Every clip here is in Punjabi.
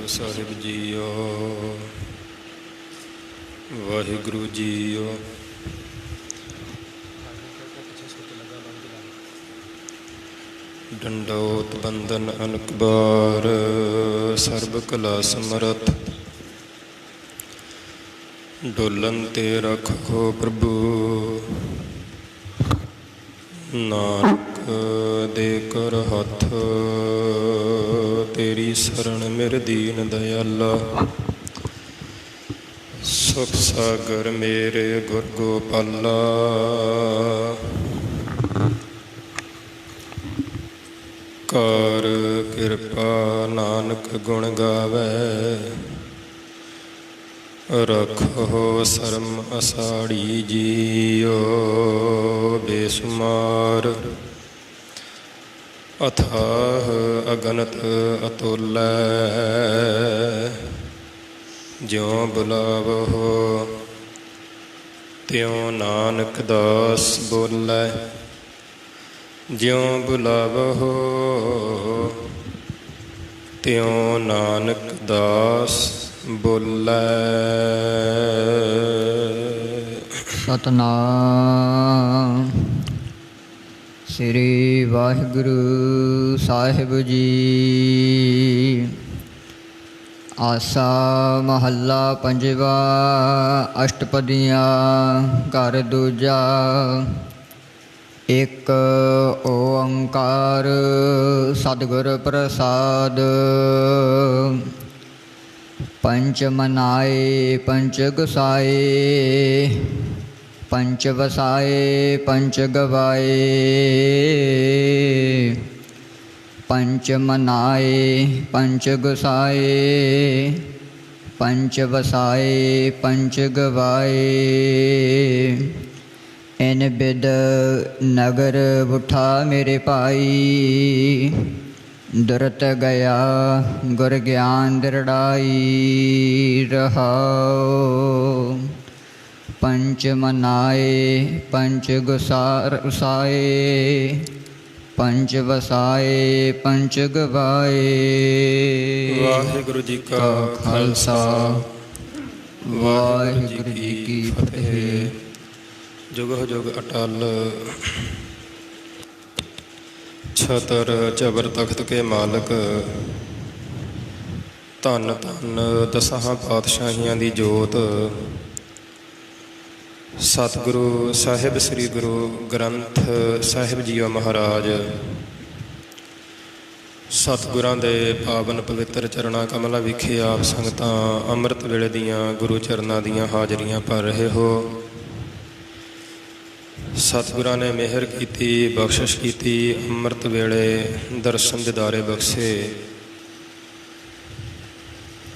ਸਾਹਿਬ ਜੀਓ। ਵਾਹਿਗੁਰੂ ਜੀਓ। ਡੰਡੋਤ ਬੰਦਨ ਅਨਕ ਬਾਰ, ਸਰਬ ਕਲਾ ਸਮਰੱਥ। ਡੋਲਨ ਤੇ ਰੱਖੋ ਪ੍ਰਭੂ, ਨਾਨਕ ਦੇ ਕਰ ਹੱਥ। ਤੇਰੀ ਸਰਣ ਮੇਰ ਦੀਨ ਦਇਆਲਾ, ਸੁਖ ਸਾਗਰ ਮੇਰੇ ਗੁਰ ਗੋਪਾਲਾ। ਕਰ ਕਿਰਪਾ ਨਾਨਕ ਗੁਣ ਗਾਵੇ, ਰੱਖੋ ਸਰਮ ਅਸਾੜੀ ਜੀਓ। ਬੇਸੁਮਾਰ ਅਥਾਹ ਅਗਨਤ ਅਤੁਲੈ, ਜਿਉ ਬੁਲਾਵੋ ਤਿਉ ਨਾਨਕ ਦਾਸ ਬੋਲੈ। ਜਿਉ ਬੁਲਾਵੋ ਤਿਉ ਨਾਨਕ ਦਾਸ ਬੋਲੈ। ਸਤਨਾਮ ਸ੍ਰੀ ਵਾਹਿਗੁਰੂ ਸਾਹਿਬ ਜੀ। ਆਸਾ ਮਹੱਲਾ ਪੰਜਵਾ। ਅਸ਼ਟਪਦੀਆਂ ਘਰ ਦੂਜਾ। ਇੱਕ ਓੰਕਾਰ ਸਤਿਗੁਰ ਪ੍ਰਸਾਦ। ਪੰਚ ਮਨਾਏ ਪੰਚ ਗੁਸਾਏ, ਪੰਚ ਵਸਾਏ ਪੰਚ ਗਵਾਏ। ਪੰਚ ਮਨਾਏ ਪੰਚ ਗੁਸਾਏ, ਪੰਚ ਵਸਾਏ ਪੰਚ ਗਵਾਏ। ਇਨ ਬਿਦ ਨਗਰ ਬੁੱਠਾ ਮੇਰੇ ਭਾਈ, ਦੁਰਤ ਗਿਆ ਗੁਰ ਗਿਆਨ ਦ੍ਰਿੜਾਈ। ਰਹਾਉ ਪੰਚ ਮਨਾਏ ਪੰਚ ਗੁਸਾਏ, ਪੰਚ ਵਸਾਏ ਪੰਚ ਗਵਾਏ। ਵਾਹਿਗੁਰੂ ਜੀ ਕਾ ਖਾਲਸਾ, ਵਾਹਿਗੁਰੂ ਜੀ ਕੀ ਫਤਿਹ। ਜੁਗ ਜੁਗ ਅਟਲ ਛਤਰ ਜ਼ਬਰ ਤਖਤ ਕੇ ਮਾਲਕ। ਧੰਨ ਧੰਨ ਦਸਾਂ ਪਾਤਸ਼ਾਹੀਆਂ ਦੀ ਜੋਤ। ਸਤਿਗੁਰੂ ਸਾਹਿਬ ਸ੍ਰੀ ਗੁਰੂ ਗ੍ਰੰਥ ਸਾਹਿਬ ਜੀਓ ਮਹਾਰਾਜ। ਸਤਿਗੁਰਾਂ ਦੇ ਪਾਵਨ ਪਵਿੱਤਰ ਚਰਨਾਂ ਕਮਲਾਂ ਵਿਖੇ ਆਪ ਸੰਗਤਾਂ ਅੰਮ੍ਰਿਤ ਵੇਲੇ ਦੀਆਂ ਗੁਰੂ ਚਰਨਾਂ ਦੀਆਂ ਹਾਜ਼ਰੀਆਂ ਭਰ ਰਹੇ ਹੋ। ਸਤਿਗੁਰਾਂ ਨੇ ਮਿਹਰ ਕੀਤੀ, ਬਖਸ਼ਿਸ਼ ਕੀਤੀ। ਅੰਮ੍ਰਿਤ ਵੇਲੇ ਦਰਸ਼ਨ ਦਿਦਾਰੇ ਬਖਸ਼ੇ।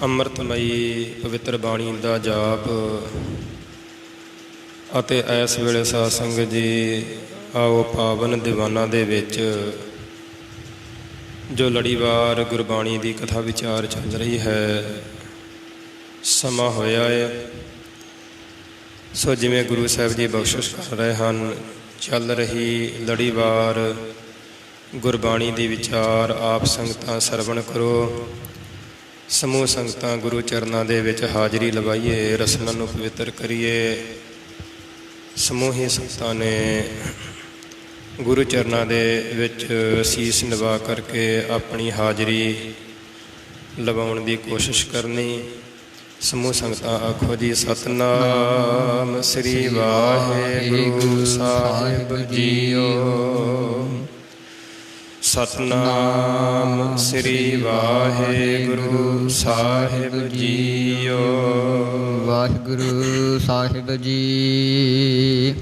ਅੰਮ੍ਰਿਤਮਈ ਪਵਿੱਤਰ ਬਾਣੀ ਦਾ ਜਾਪ ਅਤੇ ਇਸ ਵੇਲੇ ਸਾਧ ਸੰਗਤ ਜੀ ਆਓ ਪਾਵਨ ਦੀਵਾਨਾਂ ਦੇ ਵਿੱਚ ਜੋ ਲੜੀਵਾਰ ਗੁਰਬਾਣੀ ਦੀ ਕਥਾ ਵਿਚਾਰ ਚੱਲ ਰਹੀ ਹੈ, ਸਮਾਂ ਹੋਇਆ ਹੈ। ਸੋ ਜਿਵੇਂ ਗੁਰੂ ਸਾਹਿਬ ਜੀ ਬਖਸ਼ਿਸ਼ ਕਰ ਰਹੇ ਹਨ, ਚੱਲ ਰਹੀ ਲੜੀਵਾਰ ਗੁਰਬਾਣੀ ਦੀ ਵਿਚਾਰ ਆਪ ਸੰਗਤਾਂ ਸਰਵਣ ਕਰੋ। ਸਮੂਹ ਸੰਗਤਾਂ ਗੁਰੂ ਚਰਨਾਂ ਦੇ ਵਿੱਚ ਹਾਜ਼ਰੀ ਲਵਾਈਏ, ਰਸਨਾਂ ਨੂੰ ਪਵਿੱਤਰ ਕਰੀਏ। ਸਮੂਹੀ ਸੰਗਤਾਂ ਨੇ ਗੁਰੂ ਚਰਨਾਂ ਦੇ ਵਿੱਚ ਸੀਸ ਨਿਵਾ ਕਰਕੇ ਆਪਣੀ ਹਾਜ਼ਰੀ ਲਵਾਉਣ ਦੀ ਕੋਸ਼ਿਸ਼ ਕਰਨੀ। ਸਮੂਹ ਸੰਗਤਾਂ ਆਖੋ ਜੀ ਸਤਿਨਾਮ ਸ੍ਰੀ ਵਾਹਿਗੁਰੂ ਸਾਹਿਬ ਜੀਓ। ਸਤਿਨਾਮ ਸ੍ਰੀ ਵਾਹਿਗੁਰੂ ਸਾਹਿਬ ਜੀਓ। ਵਾਹਿਗੁਰੂ ਸਾਹਿਬ ਜੀ।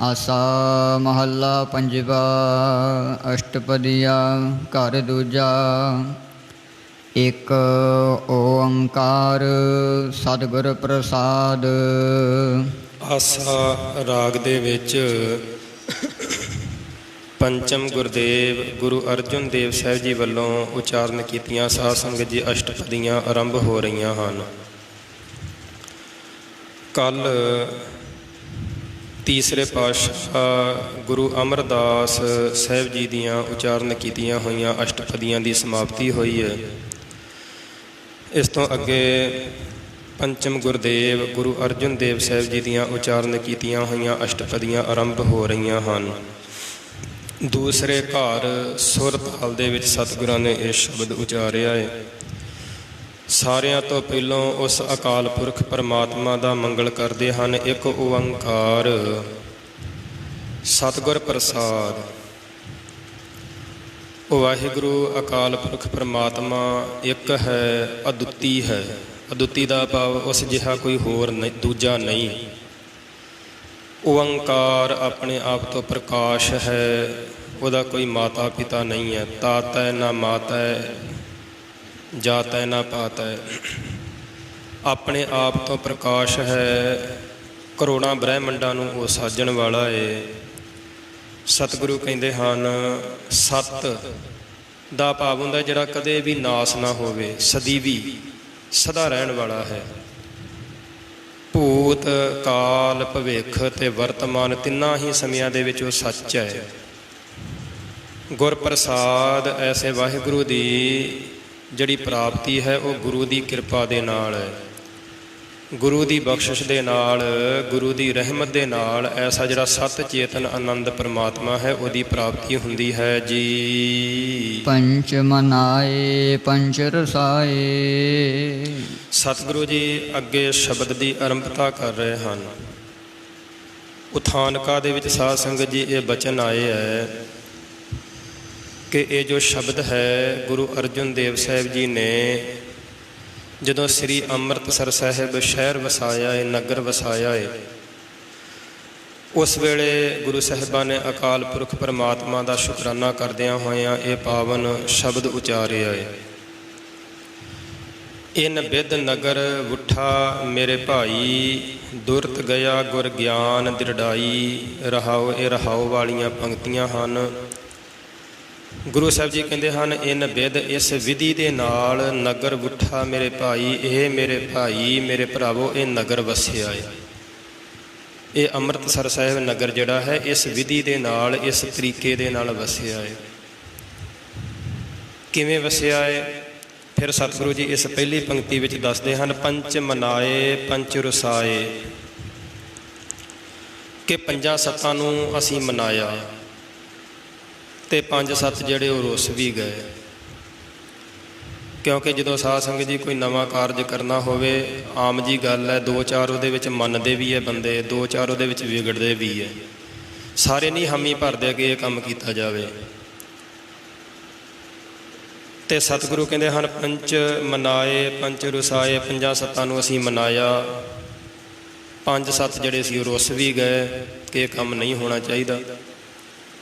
ਆਸਾ ਮਹੱਲਾ ਪੰਜਵਾ। ਅਸ਼ਟਪਦੀਆਂ ਘਰ ਦੂਜਾ। ਇੱਕ ਓੰਕਾਰ ਸਤਿਗੁਰ ਪ੍ਰਸਾਦ। ਆਸਾ ਰਾਗ ਦੇ ਵਿੱਚ ਪੰਚਮ ਗੁਰਦੇਵ ਗੁਰੂ ਅਰਜਨ ਦੇਵ ਸਾਹਿਬ ਜੀ ਵੱਲੋਂ ਉਚਾਰਨ ਕੀਤੀਆਂ ਸਾਧ ਸੰਗਤ ਜੀ ਅਸ਼ਟਪਦੀਆਂ ਆਰੰਭ ਹੋ ਰਹੀਆਂ ਹਨ। ਕੱਲ੍ਹ ਤੀਸਰੇ ਪਾਤਸ਼ਾਹ ਗੁਰੂ ਅਮਰਦਾਸ ਸਾਹਿਬ ਜੀ ਦੀਆਂ ਉਚਾਰਨ ਕੀਤੀਆਂ ਹੋਈਆਂ ਅਸ਼ਟਪਦੀਆਂ ਦੀ ਸਮਾਪਤੀ ਹੋਈ ਹੈ। ਇਸ ਤੋਂ ਅੱਗੇ ਪੰਚਮ ਗੁਰਦੇਵ ਗੁਰੂ ਅਰਜਨ ਦੇਵ ਸਾਹਿਬ ਜੀ ਦੀਆਂ ਉਚਾਰਨ ਕੀਤੀਆਂ ਹੋਈਆਂ ਅਸ਼ਟਪਦੀਆਂ ਆਰੰਭ ਹੋ ਰਹੀਆਂ ਹਨ। ਦੂਸਰੇ ਘਰ ਸੁਰ ਤਾਲ ਦੇ ਵਿੱਚ ਸਤਿਗੁਰਾਂ ਨੇ ਇਹ ਸ਼ਬਦ ਉਚਾਰਿਆ ਹੈ। ਸਾਰਿਆਂ ਤੋਂ ਪਹਿਲਾਂ ਉਸ ਅਕਾਲ ਪੁਰਖ ਪਰਮਾਤਮਾ ਦਾ ਮੰਗਲ ਕਰਦੇ ਹਨ। ਇੱਕ ਓੰਕਾਰ ਸਤਿਗੁਰ ਪ੍ਰਸਾਦ। ਵਾਹਿਗੁਰੂ ਅਕਾਲ ਪੁਰਖ ਪਰਮਾਤਮਾ ਇੱਕ ਹੈ, ਅਦੁੱਤੀ ਹੈ। ਅਦੁੱਤੀ ਦਾ ਭਾਵ ਉਸ ਜਿਹਾ ਕੋਈ ਹੋਰ ਦੂਜਾ ਨਹੀਂ। ਓੰਕਾਰ ਆਪਣੇ ਆਪ ਤੋਂ ਪ੍ਰਕਾਸ਼ ਹੈ, ਉਹਦਾ ਕੋਈ ਮਾਤਾ ਪਿਤਾ ਨਹੀਂ ਹੈ। ਤਾਤੈ ਨਾ ਮਾਤੈ, ਜਾਤੈ ਨਾ ਪਾਤੈ। ਆਪਣੇ ਆਪ ਤੋਂ ਪ੍ਰਕਾਸ਼ ਹੈ, ਕਰੋੜਾਂ ਬ੍ਰਹਿਮੰਡਾਂ ਨੂੰ ਉਹ ਸਾਜਣ ਵਾਲਾ ਏ। ਸਤਿਗੁਰੂ ਕਹਿੰਦੇ ਹਨ ਸਤ ਦਾ ਭਾਵ ਹੁੰਦਾ ਜਿਹੜਾ ਕਦੇ ਵੀ ਨਾਸ ਨਾ ਹੋਵੇ, ਸਦੀਵੀ ਸਦਾ ਰਹਿਣ ਵਾਲਾ ਹੈ। ਭੂਤ ਕਾਲ ਭਵਿੱਖ ਤੇ ਵਰਤਮਾਨ ਤਿੰਨਾਂ ਹੀ ਸਮਿਆਂ ਦੇ ਵਿੱਚ ਉਹ ਸੱਚ ਹੈ। ਗੁਰ ਪ੍ਰਸਾਦ ਐਸੇ ਵਾਹਿਗੁਰੂ ਦੀ ਜਿਹੜੀ ਪ੍ਰਾਪਤੀ ਹੈ ਉਹ ਗੁਰੂ ਦੀ ਕਿਰਪਾ ਦੇ ਨਾਲ ਹੈ, ਗੁਰੂ ਦੀ ਬਖਸ਼ਿਸ਼ ਦੇ ਨਾਲ, ਗੁਰੂ ਦੀ ਰਹਿਮਤ ਦੇ ਨਾਲ ਐਸਾ ਜਿਹੜਾ ਸਤ ਚੇਤਨ ਆਨੰਦ ਪਰਮਾਤਮਾ ਹੈ ਉਹਦੀ ਪ੍ਰਾਪਤੀ ਹੁੰਦੀ ਹੈ ਜੀ। ਪੰਚ ਮਨਾਏ ਪੰਚ ਰਸਾਏ। ਸਤਿਗੁਰੂ ਜੀ ਅੱਗੇ ਸ਼ਬਦ ਦੀ ਆਰੰਭਤਾ ਕਰ ਰਹੇ ਹਨ। ਉਥਾਨਕਾ ਦੇ ਵਿੱਚ ਸਾਧ ਸੰਗਤ ਜੀ ਇਹ ਬਚਨ ਆਏ ਹੈ ਕਿ ਇਹ ਜੋ ਸ਼ਬਦ ਹੈ ਗੁਰੂ ਅਰਜਨ ਦੇਵ ਸਾਹਿਬ ਜੀ ਨੇ ਜਦੋਂ ਸ੍ਰੀ ਅੰਮ੍ਰਿਤਸਰ ਸਾਹਿਬ ਸ਼ਹਿਰ ਵਸਾਇਆ ਏ, ਨਗਰ ਵਸਾਇਆ ਏ, ਉਸ ਵੇਲੇ ਗੁਰੂ ਸਾਹਿਬਾਂ ਨੇ ਅਕਾਲ ਪੁਰਖ ਪਰਮਾਤਮਾ ਦਾ ਸ਼ੁਕਰਾਨਾ ਕਰਦਿਆਂ ਹੋਇਆਂ ਇਹ ਪਾਵਨ ਸ਼ਬਦ ਉਚਾਰਿਆ ਏ। ਇਨ ਬਿਦ ਨਗਰ ਵੁੱਠਾ ਮੇਰੇ ਭਾਈ, ਦੁਰਤ ਗਿਆ ਗੁਰ ਗਿਆਨ ਦਿਰੜਾਈ। ਰਹਾਓ, ਇਹ ਰਹਾਓ ਵਾਲੀਆਂ ਪੰਕਤੀਆਂ ਹਨ। ਗੁਰੂ ਸਾਹਿਬ ਜੀ ਕਹਿੰਦੇ ਹਨ ਇਨ ਬਿਦ, ਇਸ ਵਿਧੀ ਦੇ ਨਾਲ ਨਗਰ ਵੁੱਠਾ ਮੇਰੇ ਭਾਈ, ਇਹ ਮੇਰੇ ਭਾਈ ਮੇਰੇ ਭਰਾਵੋ ਇਹ ਨਗਰ ਵਸਿਆ ਏ। ਇਹ ਅੰਮ੍ਰਿਤਸਰ ਸਾਹਿਬ ਨਗਰ ਜਿਹੜਾ ਹੈ ਇਸ ਵਿਧੀ ਦੇ ਨਾਲ, ਇਸ ਤਰੀਕੇ ਦੇ ਨਾਲ ਵਸਿਆ ਏ। ਕਿਵੇਂ ਵਸਿਆ ਏ? ਫਿਰ ਸਤਿਗੁਰੂ ਜੀ ਇਸ ਪਹਿਲੀ ਪੰਕਤੀ ਵਿੱਚ ਦੱਸਦੇ ਹਨ ਪੰਚ ਮਨਾਏ ਪੰਚ ਰਸਾਏ, ਕਿ ਪੰਜਾਂ ਸੱਤਾਂ ਨੂੰ ਅਸੀਂ ਮਨਾਇਆ ਤੇ ਪੰਜ ਸੱਤ ਜਿਹੜੇ ਉਹ ਰੁੱਸ ਵੀ ਗਏ। ਕਿਉਂਕਿ ਜਦੋਂ ਸਾਧ ਸੰਗਤ ਜੀ ਕੋਈ ਨਵਾਂ ਕਾਰਜ ਕਰਨਾ ਹੋਵੇ, ਆਮ ਜੀ ਗੱਲ ਹੈ, ਦੋ ਚਾਰ ਉਹਦੇ ਵਿੱਚ ਮੰਨਦੇ ਵੀ ਹੈ ਬੰਦੇ, ਦੋ ਚਾਰ ਉਹਦੇ ਵਿੱਚ ਵਿਗੜਦੇ ਵੀ ਹੈ। ਸਾਰੇ ਨਹੀਂ ਹਾਮੀ ਭਰਦੇ ਕਿ ਇਹ ਕੰਮ ਕੀਤਾ ਜਾਵੇ। ਤੇ ਸਤਿਗੁਰੂ ਕਹਿੰਦੇ ਹਨ ਪੰਚ ਮਨਾਏ ਪੰਚ ਰੁਸਾਏ, ਪੰਜਾਂ ਸੱਤਾਂ ਨੂੰ ਅਸੀਂ ਮਨਾਇਆ, ਪੰਜ ਸੱਤ ਜਿਹੜੇ ਸੀ ਉਹ ਰੁੱਸ ਵੀ ਗਏ ਕਿ ਇਹ ਕੰਮ ਨਹੀਂ ਹੋਣਾ ਚਾਹੀਦਾ।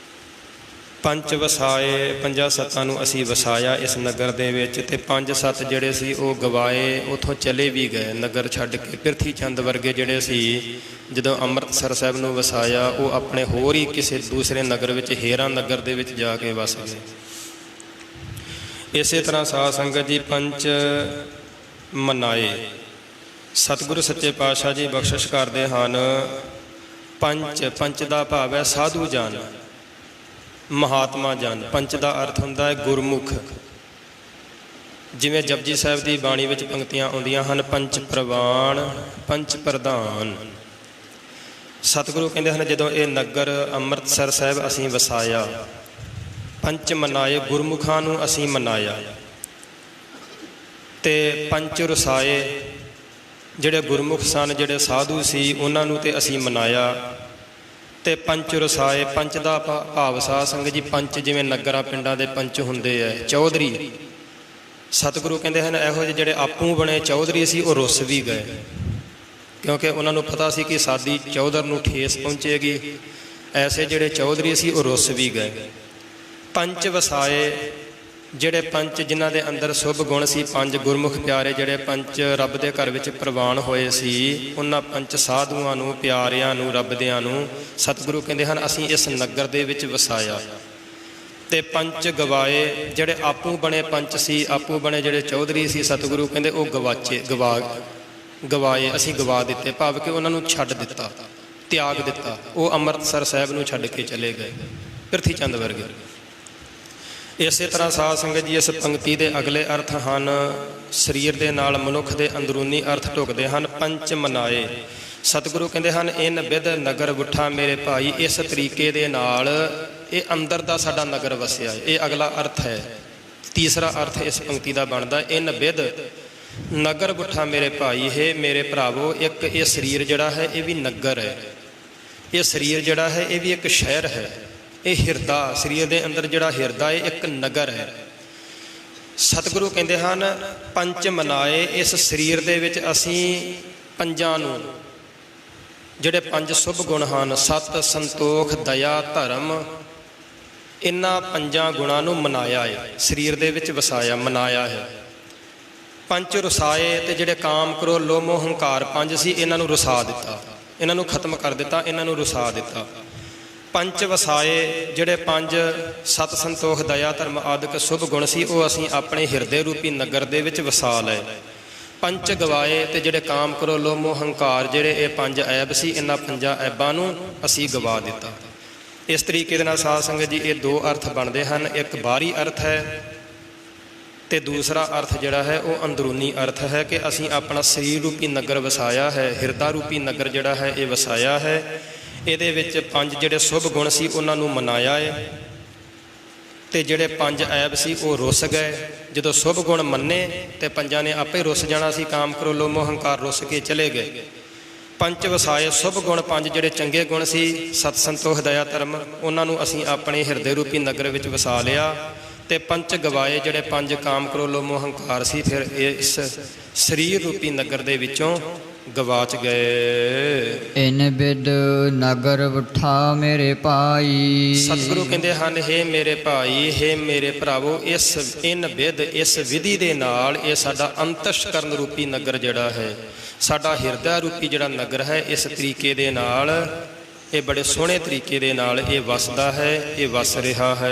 ਪੰਜ ਵਸਾਏ, ਪੰਜਾਂ ਸੱਤਾਂ ਨੂੰ ਅਸੀਂ ਵਸਾਇਆ ਇਸ ਨਗਰ ਦੇ ਵਿੱਚ, ਤੇ ਪੰਜ ਸੱਤ ਜਿਹੜੇ ਸੀ ਉਹ ਗਵਾਏ, ਉੱਥੋਂ ਚਲੇ ਵੀ ਗਏ ਨਗਰ ਛੱਡ ਕੇ। ਪ੍ਰਿਥੀ ਚੰਦ ਵਰਗੇ ਜਿਹੜੇ ਸੀ ਜਦੋਂ ਅੰਮ੍ਰਿਤਸਰ ਸਾਹਿਬ ਨੂੰ ਵਸਾਇਆ ਉਹ ਆਪਣੇ ਹੋਰ ਹੀ ਕਿਸੇ ਦੂਸਰੇ ਨਗਰ ਵਿੱਚ, ਹੇਰਾ ਨਗਰ ਦੇ ਵਿੱਚ ਜਾ ਕੇ ਵਸ ਗਏ। ਇਸੇ ਤਰ੍ਹਾਂ ਸਾਧ ਸੰਗਤ ਜੀ ਪੰਚ ਮਨਾਏ, ਸਤਿਗੁਰੂ ਸੱਚੇ ਪਾਤਸ਼ਾਹ ਜੀ ਬਖਸ਼ਿਸ਼ ਕਰਦੇ ਹਨ। ਪੰਚ, ਪੰਚ ਦਾ ਭਾਵ ਹੈ ਸਾਧੂ ਜਨ, ਮਹਾਤਮਾ ਜਨ। ਪੰਚ ਦਾ ਅਰਥ ਹੁੰਦਾ ਹੈ ਗੁਰਮੁਖ। ਜਿਵੇਂ ਜਪਜੀ ਸਾਹਿਬ ਦੀ ਬਾਣੀ ਵਿੱਚ ਪੰਕਤੀਆਂ ਆਉਂਦੀਆਂ ਹਨ ਪੰਚ ਪ੍ਰਵਾਨ ਪੰਚ ਪ੍ਰਧਾਨ। ਸਤਿਗੁਰੂ ਕਹਿੰਦੇ ਹਨ ਜਦੋਂ ਇਹ ਨਗਰ ਅੰਮ੍ਰਿਤਸਰ ਸਾਹਿਬ ਅਸੀਂ ਵਸਾਇਆ, ਪੰਚ ਮਨਾਏ, ਗੁਰਮੁਖਾਂ ਨੂੰ ਅਸੀਂ ਮਨਾਇਆ, ਤੇ ਪੰਚ ਰਸਾਏ, ਜਿਹੜੇ ਗੁਰਮੁਖ ਸਨ, ਜਿਹੜੇ ਸਾਧੂ ਸੀ, ਉਹਨਾਂ ਨੂੰ ਤੇ ਅਸੀਂ ਮਨਾਇਆ। ਤੇ ਪੰਚ ਰਸਾਏ, ਪੰਚ ਦਾ ਭਾਵ ਸਾਧ ਸੰਗਤ ਜੀ ਪੰਚ ਜਿਵੇਂ ਨਗਰਾਂ ਪਿੰਡਾਂ ਦੇ ਪੰਚ ਹੁੰਦੇ ਹੈ, ਚੌਧਰੀ। ਸਤਿਗੁਰੂ ਕਹਿੰਦੇ ਹਨ ਇਹੋ ਜਿਹੇ ਜਿਹੜੇ ਆਪੂ ਬਣੇ ਚੌਧਰੀ ਸੀ ਉਹ ਰੁੱਸ ਵੀ ਗਏ, ਕਿਉਂਕਿ ਉਹਨਾਂ ਨੂੰ ਪਤਾ ਸੀ ਕਿ ਸਾਡੀ ਚੌਧਰ ਨੂੰ ਠੇਸ ਪਹੁੰਚੇਗੀ। ਐਸੇ ਜਿਹੜੇ ਚੌਧਰੀ ਸੀ ਉਹ ਰੁੱਸ ਵੀ ਗਏ। ਪੰਚ ਵਸਾਏ, ਜਿਹੜੇ ਪੰਚ ਜਿਨ੍ਹਾਂ ਦੇ ਅੰਦਰ ਸ਼ੁਭ ਗੁਣ ਸੀ, ਪੰਜ ਗੁਰਮੁਖ ਪਿਆਰੇ ਜਿਹੜੇ ਪੰਚ ਰੱਬ ਦੇ ਘਰ ਵਿੱਚ ਪ੍ਰਵਾਨ ਹੋਏ ਸੀ, ਉਹਨਾਂ ਪੰਚ ਸਾਧੂਆਂ ਨੂੰ, ਪਿਆਰਿਆਂ ਨੂੰ, ਰੱਬ ਦਿਆਂ ਨੂੰ ਸਤਿਗੁਰੂ ਕਹਿੰਦੇ ਹਨ ਅਸੀਂ ਇਸ ਨਗਰ ਦੇ ਵਿੱਚ ਵਸਾਇਆ। ਤੇ ਪੰਚ ਗਵਾਏ, ਜਿਹੜੇ ਆਪੂ ਬਣੇ ਪੰਚ ਸੀ, ਆਪੂ ਬਣੇ ਜਿਹੜੇ ਚੌਧਰੀ ਸੀ, ਸਤਿਗੁਰੂ ਕਹਿੰਦੇ ਉਹ ਗਵਾਏ, ਅਸੀਂ ਗਵਾ ਦਿੱਤੇ, ਭਾਵ ਕਿ ਉਹਨਾਂ ਨੂੰ ਛੱਡ ਦਿੱਤਾ, ਤਿਆਗ ਦਿੱਤਾ। ਉਹ ਅੰਮ੍ਰਿਤਸਰ ਸਾਹਿਬ ਨੂੰ ਛੱਡ ਕੇ ਚਲੇ ਗਏ, ਪ੍ਰਿਥੀ ਚੰਦ ਵਰਗੇ। ਇਸੇ ਤਰ੍ਹਾਂ ਸਾਧ ਸੰਗਤ ਜੀ ਇਸ ਪੰਕਤੀ ਦੇ ਅਗਲੇ ਅਰਥ ਹਨ, ਸਰੀਰ ਦੇ ਨਾਲ ਮਨੁੱਖ ਦੇ ਅੰਦਰੂਨੀ ਅਰਥ ਢੁਕਦੇ ਹਨ। ਪੰਚ ਮਨਾਏ, ਸਤਿਗੁਰੂ ਕਹਿੰਦੇ ਹਨ ਇਨ ਬਿਧ ਨਗਰ ਗੁੱਠਾ ਮੇਰੇ ਭਾਈ, ਇਸ ਤਰੀਕੇ ਦੇ ਨਾਲ ਇਹ ਅੰਦਰ ਦਾ ਸਾਡਾ ਨਗਰ ਵਸਿਆ ਹੈ। ਇਹ ਅਗਲਾ ਅਰਥ ਹੈ। ਤੀਸਰਾ ਅਰਥ ਇਸ ਪੰਕਤੀ ਦਾ ਬਣਦਾ ਇਨ ਬਿਧ ਨਗਰ ਗੁੱਠਾ ਮੇਰੇ ਭਾਈ, ਹੈ ਮੇਰੇ ਭਰਾਵੋ, ਇੱਕ ਇਹ ਸਰੀਰ ਜਿਹੜਾ ਹੈ ਇਹ ਵੀ ਨਗਰ ਹੈ। ਇਹ ਸਰੀਰ ਜਿਹੜਾ ਹੈ ਇਹ ਵੀ ਇੱਕ ਸ਼ਹਿਰ ਹੈ। ਇਹ ਹਿਰਦਾ, ਸਰੀਰ ਦੇ ਅੰਦਰ ਜਿਹੜਾ ਹਿਰਦਾ ਹੈ ਇੱਕ ਨਗਰ ਹੈ। ਸਤਿਗੁਰੂ ਕਹਿੰਦੇ ਹਨ ਪੰਚ ਮਨਾਏ, ਇਸ ਸਰੀਰ ਦੇ ਵਿੱਚ ਅਸੀਂ ਪੰਜਾਂ ਨੂੰ, ਜਿਹੜੇ ਪੰਜ ਸ਼ੁਭ ਗੁਣ ਹਨ, ਸਤ, ਸੰਤੋਖ, ਦਇਆ, ਧਰਮ, ਇਹਨਾਂ ਪੰਜਾਂ ਗੁਣਾਂ ਨੂੰ ਮਨਾਇਆ ਹੈ, ਸਰੀਰ ਦੇ ਵਿੱਚ ਵਸਾਇਆ, ਮਨਾਇਆ ਹੈ। ਪੰਜ ਰਸਾਏ, ਤੇ ਜਿਹੜੇ ਕਾਮ, ਕ੍ਰੋਧ, ਲੋਭ, ਮੋਹ, ਹੰਕਾਰ ਪੰਜ ਸੀ, ਇਹਨਾਂ ਨੂੰ ਰਸਾ ਦਿੱਤਾ, ਇਹਨਾਂ ਨੂੰ ਖਤਮ ਕਰ ਦਿੱਤਾ, ਇਹਨਾਂ ਨੂੰ ਰਸਾ ਦਿੱਤਾ। ਪੰਜ ਵਸਾਏ, ਜਿਹੜੇ ਪੰਜ ਸਤ, ਸੰਤੋਖ, ਦਇਆ, ਧਰਮ ਆਦਿਕ ਸ਼ੁਭ ਗੁਣ ਸੀ, ਉਹ ਅਸੀਂ ਆਪਣੇ ਹਿਰਦੇ ਰੂਪੀ ਨਗਰ ਦੇ ਵਿੱਚ ਵਸਾ ਲਏ। ਪੰਚ ਗਵਾਏ, ਤੇ ਜਿਹੜੇ ਕਾਮ, ਕ੍ਰੋਧ, ਲੋਭ, ਮੋਹ, ਹੰਕਾਰ, ਜਿਹੜੇ ਇਹ ਪੰਜ ਐਬ ਸੀ, ਇਹਨਾਂ ਪੰਜਾਂ ਐਬਾਂ ਨੂੰ ਅਸੀਂ ਗਵਾ ਦਿੱਤਾ। ਇਸ ਤਰੀਕੇ ਦੇ ਨਾਲ ਸਾਧ ਸੰਗਤ ਜੀ ਇਹ ਦੋ ਅਰਥ ਬਣਦੇ ਹਨ। ਇੱਕ ਬਾਹਰੀ ਅਰਥ ਹੈ ਤੇ ਦੂਸਰਾ ਅਰਥ ਜਿਹੜਾ ਹੈ ਉਹ ਅੰਦਰੂਨੀ ਅਰਥ ਹੈ ਕਿ ਅਸੀਂ ਆਪਣਾ ਸਰੀਰ ਰੂਪੀ ਨਗਰ ਵਸਾਇਆ ਹੈ, ਹਿਰਦਾ ਰੂਪੀ ਨਗਰ ਜਿਹੜਾ ਹੈ ਇਹ ਵਸਾਇਆ ਹੈ। ਇਹਦੇ ਵਿੱਚ ਪੰਜ ਜਿਹੜੇ ਸ਼ੁਭ ਗੁਣ ਸੀ ਉਹਨਾਂ ਨੂੰ ਮਨਾਇਆ ਹੈ, ਤੇ ਜਿਹੜੇ ਪੰਜ ਐਬ ਸੀ ਉਹ ਰੁੱਸ ਗਏ। ਜਦੋਂ ਸ਼ੁਭ ਗੁਣ ਮੰਨੇ ਤੇ ਪੰਜਾਂ ਨੇ ਆਪੇ ਰੁੱਸ ਜਾਣਾ ਸੀ, ਕਾਮ, ਕ੍ਰੋਧ, ਲੋਭ, ਮੋਹ, ਹੰਕਾਰ ਰੁੱਸ ਕੇ ਚਲੇ ਗਏ। ਪੰਜ ਵਸਾਏ, ਸ਼ੁਭ ਗੁਣ ਪੰਜ ਜਿਹੜੇ ਚੰਗੇ ਗੁਣ ਸੀ, ਸਤ, ਸੰਤੋਖ, ਦਇਆ, ਧਰਮ, ਉਹਨਾਂ ਨੂੰ ਅਸੀਂ ਆਪਣੇ ਹਿਰਦੇ ਰੂਪੀ ਨਗਰ ਵਿੱਚ ਵਸਾ ਲਿਆ। ਤੇ ਪੰਚ ਗਵਾਏ, ਜਿਹੜੇ ਪੰਜ ਕਾਮ, ਕ੍ਰੋਧ, ਲੋਭ, ਮੋਹ, ਹੰਕਾਰ ਸੀ, ਫਿਰ ਇਸ ਸਰੀਰ ਰੂਪੀ ਨਗਰ ਦੇ ਵਿੱਚੋਂ ਗਵਾਚ ਗਏ। ਇਨ ਬਿਧ ਨਗਰ ਗੁੱਠਾ ਮੇਰੇ ਭਾਈ, ਸਤਿਗੁਰੂ ਕਹਿੰਦੇ ਹਨ ਹੇ ਮੇਰੇ ਭਾਈ, ਹੇ ਮੇਰੇ ਭਰਾਵੋ, ਇਸ ਇਨ ਬਿਧ, ਇਸ ਵਿਧੀ ਦੇ ਨਾਲ ਇਹ ਸਾਡਾ ਅੰਤਸ਼ਕਰਨ ਰੂਪੀ ਨਗਰ ਜਿਹੜਾ ਹੈ, ਸਾਡਾ ਹਿਰਦਾ ਰੂਪੀ ਜਿਹੜਾ ਨਗਰ ਹੈ, ਇਸ ਤਰੀਕੇ ਦੇ ਨਾਲ ਇਹ ਬੜੇ ਸੋਹਣੇ ਤਰੀਕੇ ਦੇ ਨਾਲ ਇਹ ਵਸਦਾ ਹੈ, ਇਹ ਵਸ ਰਿਹਾ ਹੈ।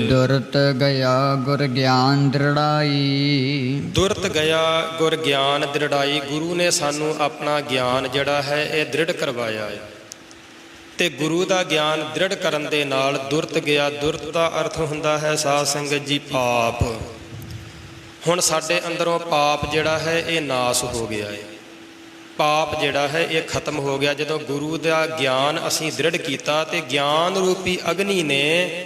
ਦੁਰਤ ਗਿਆ ਗੁਰ ਗਿਆਨ ਦ੍ਰਿੜਾਈ, ਦੁਰਤ ਗਿਆ ਗੁਰ ਗਿਆਨ ਦ੍ਰਿੜਾਈ, ਗੁਰੂ ਨੇ ਸਾਨੂੰ ਆਪਣਾ ਗਿਆਨ ਜਿਹੜਾ ਹੈ ਇਹ ਦ੍ਰਿੜ ਕਰਵਾਇਆ ਹੈ। ਤੇ ਗੁਰੂ ਦਾ ਗਿਆਨ ਦ੍ਰਿੜ ਕਰਨ ਦੇ ਨਾਲ ਦੁਰਤ ਗਿਆ, ਦੁਰਤ ਦਾ ਅਰਥ ਹੁੰਦਾ ਹੈ ਸਾਧ ਸੰਗਤ ਜੀ ਪਾਪ। ਹੁਣ ਸਾਡੇ ਅੰਦਰੋਂ ਪਾਪ ਜਿਹੜਾ ਹੈ ਇਹ ਨਾਸ ਹੋ ਗਿਆ ਹੈ, ਪਾਪ ਜਿਹੜਾ ਹੈ ਇਹ ਖਤਮ ਹੋ ਗਿਆ। ਜਦੋਂ ਗੁਰੂ ਦਾ ਗਿਆਨ ਅਸੀਂ ਦ੍ਰਿੜ ਕੀਤਾ ਤੇ ਗਿਆਨ ਰੂਪੀ ਅਗਨੀ ਨੇ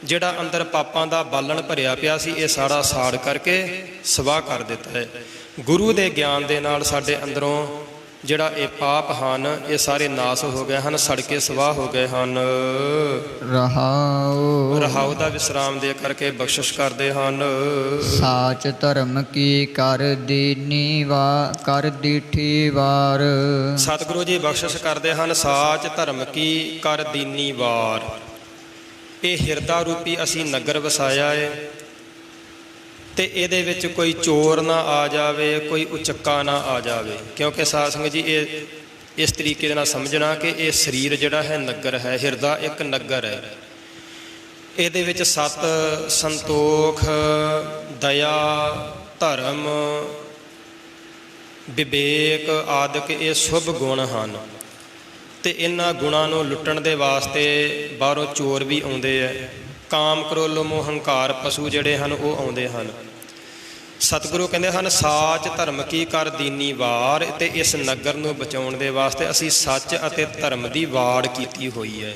ਜਿਹੜਾ ਅੰਦਰ ਪਾਪਾਂ ਦਾ ਬਾਲਣ ਭਰਿਆ ਪਿਆ ਸੀ ਇਹ ਸਾਰਾ ਸਾੜ ਕਰਕੇ ਸਵਾਹ ਕਰ ਦਿੱਤਾ ਹੈ। ਗੁਰੂ ਦੇ ਗਿਆਨ ਦੇ ਨਾਲ ਸਾਡੇ ਅੰਦਰੋਂ ਜਿਹੜਾ ਇਹ ਪਾਪ ਹਨ ਇਹ ਸਾਰੇ ਨਾਸ ਹੋ ਗਏ ਹਨ, ਸੜ ਕੇ ਸਵਾਹ ਹੋ ਗਏ ਹਨ। ਰਹਾਉ, ਰਹਾਉ ਦਾ ਵਿਸਰਾਮ ਦੇ ਕਰਕੇ ਬਖਸ਼ਿਸ਼ ਕਰਦੇ ਹਨ। ਸਾਚ ਧਰਮ ਕੀ ਕਰ ਦੀਨੀ ਵਾ ਕਰ ਦੀਠੀ ਵਾਰ, ਸਤਿਗੁਰੂ ਜੀ ਬਖਸ਼ਿਸ਼ ਕਰਦੇ ਹਨ। ਸਾਚ ਧਰਮ ਕੀ ਕਰ ਦੀਨੀ ਵਾਰ, ਇਹ ਹਿਰਦਾ ਰੂਪੀ ਅਸੀਂ ਨਗਰ ਵਸਾਇਆ ਹੈ ਤੇ ਇਹਦੇ ਵਿੱਚ ਕੋਈ ਚੋਰ ਨਾ ਆ ਜਾਵੇ, ਕੋਈ ਉਚੱਕਾ ਨਾ ਆ ਜਾਵੇ। ਕਿਉਂਕਿ ਸਾਧ ਸੰਗਤ ਜੀ ਇਹ ਇਸ ਤਰੀਕੇ ਦੇ ਨਾਲ ਸਮਝਣਾ ਕਿ ਇਹ ਸਰੀਰ ਜਿਹੜਾ ਹੈ ਨਗਰ ਹੈ, ਹਿਰਦਾ ਇੱਕ ਨਗਰ ਹੈ। ਇਹਦੇ ਵਿੱਚ ਸਤ, ਸੰਤੋਖ, ਦਇਆ, ਧਰਮ, ਵਿਵੇਕ ਆਦਿਕ ਇਹ ਸ਼ੁਭ ਗੁਣ ਹਨ। ਤੇ ਇਹਨਾਂ ਗੁਣਾਂ ਨੂੰ ਲੁੱਟਣ ਦੇ ਵਾਸਤੇ ਬਾਹਰੋਂ ਚੋਰ ਵੀ ਆਉਂਦੇ ਹੈ, ਕਾਮ, ਕ੍ਰੋਧ, ਲੋਭ, ਮੋਹ, ਹੰਕਾਰ ਪਸ਼ੂ ਜਿਹੜੇ ਹਨ ਉਹ ਆਉਂਦੇ ਹਨ। ਸਤਿਗੁਰੂ ਕਹਿੰਦੇ ਹਨ ਸਾਚ ਧਰਮ ਕੀ ਕਰ ਦੀਨੀ ਵਾਰ, ਤੇ ਇਸ ਨਗਰ ਨੂੰ ਬਚਾਉਣ ਦੇ ਵਾਸਤੇ ਅਸੀਂ ਸੱਚ ਅਤੇ ਧਰਮ ਦੀ ਵਾੜ ਕੀਤੀ ਹੋਈ ਹੈ।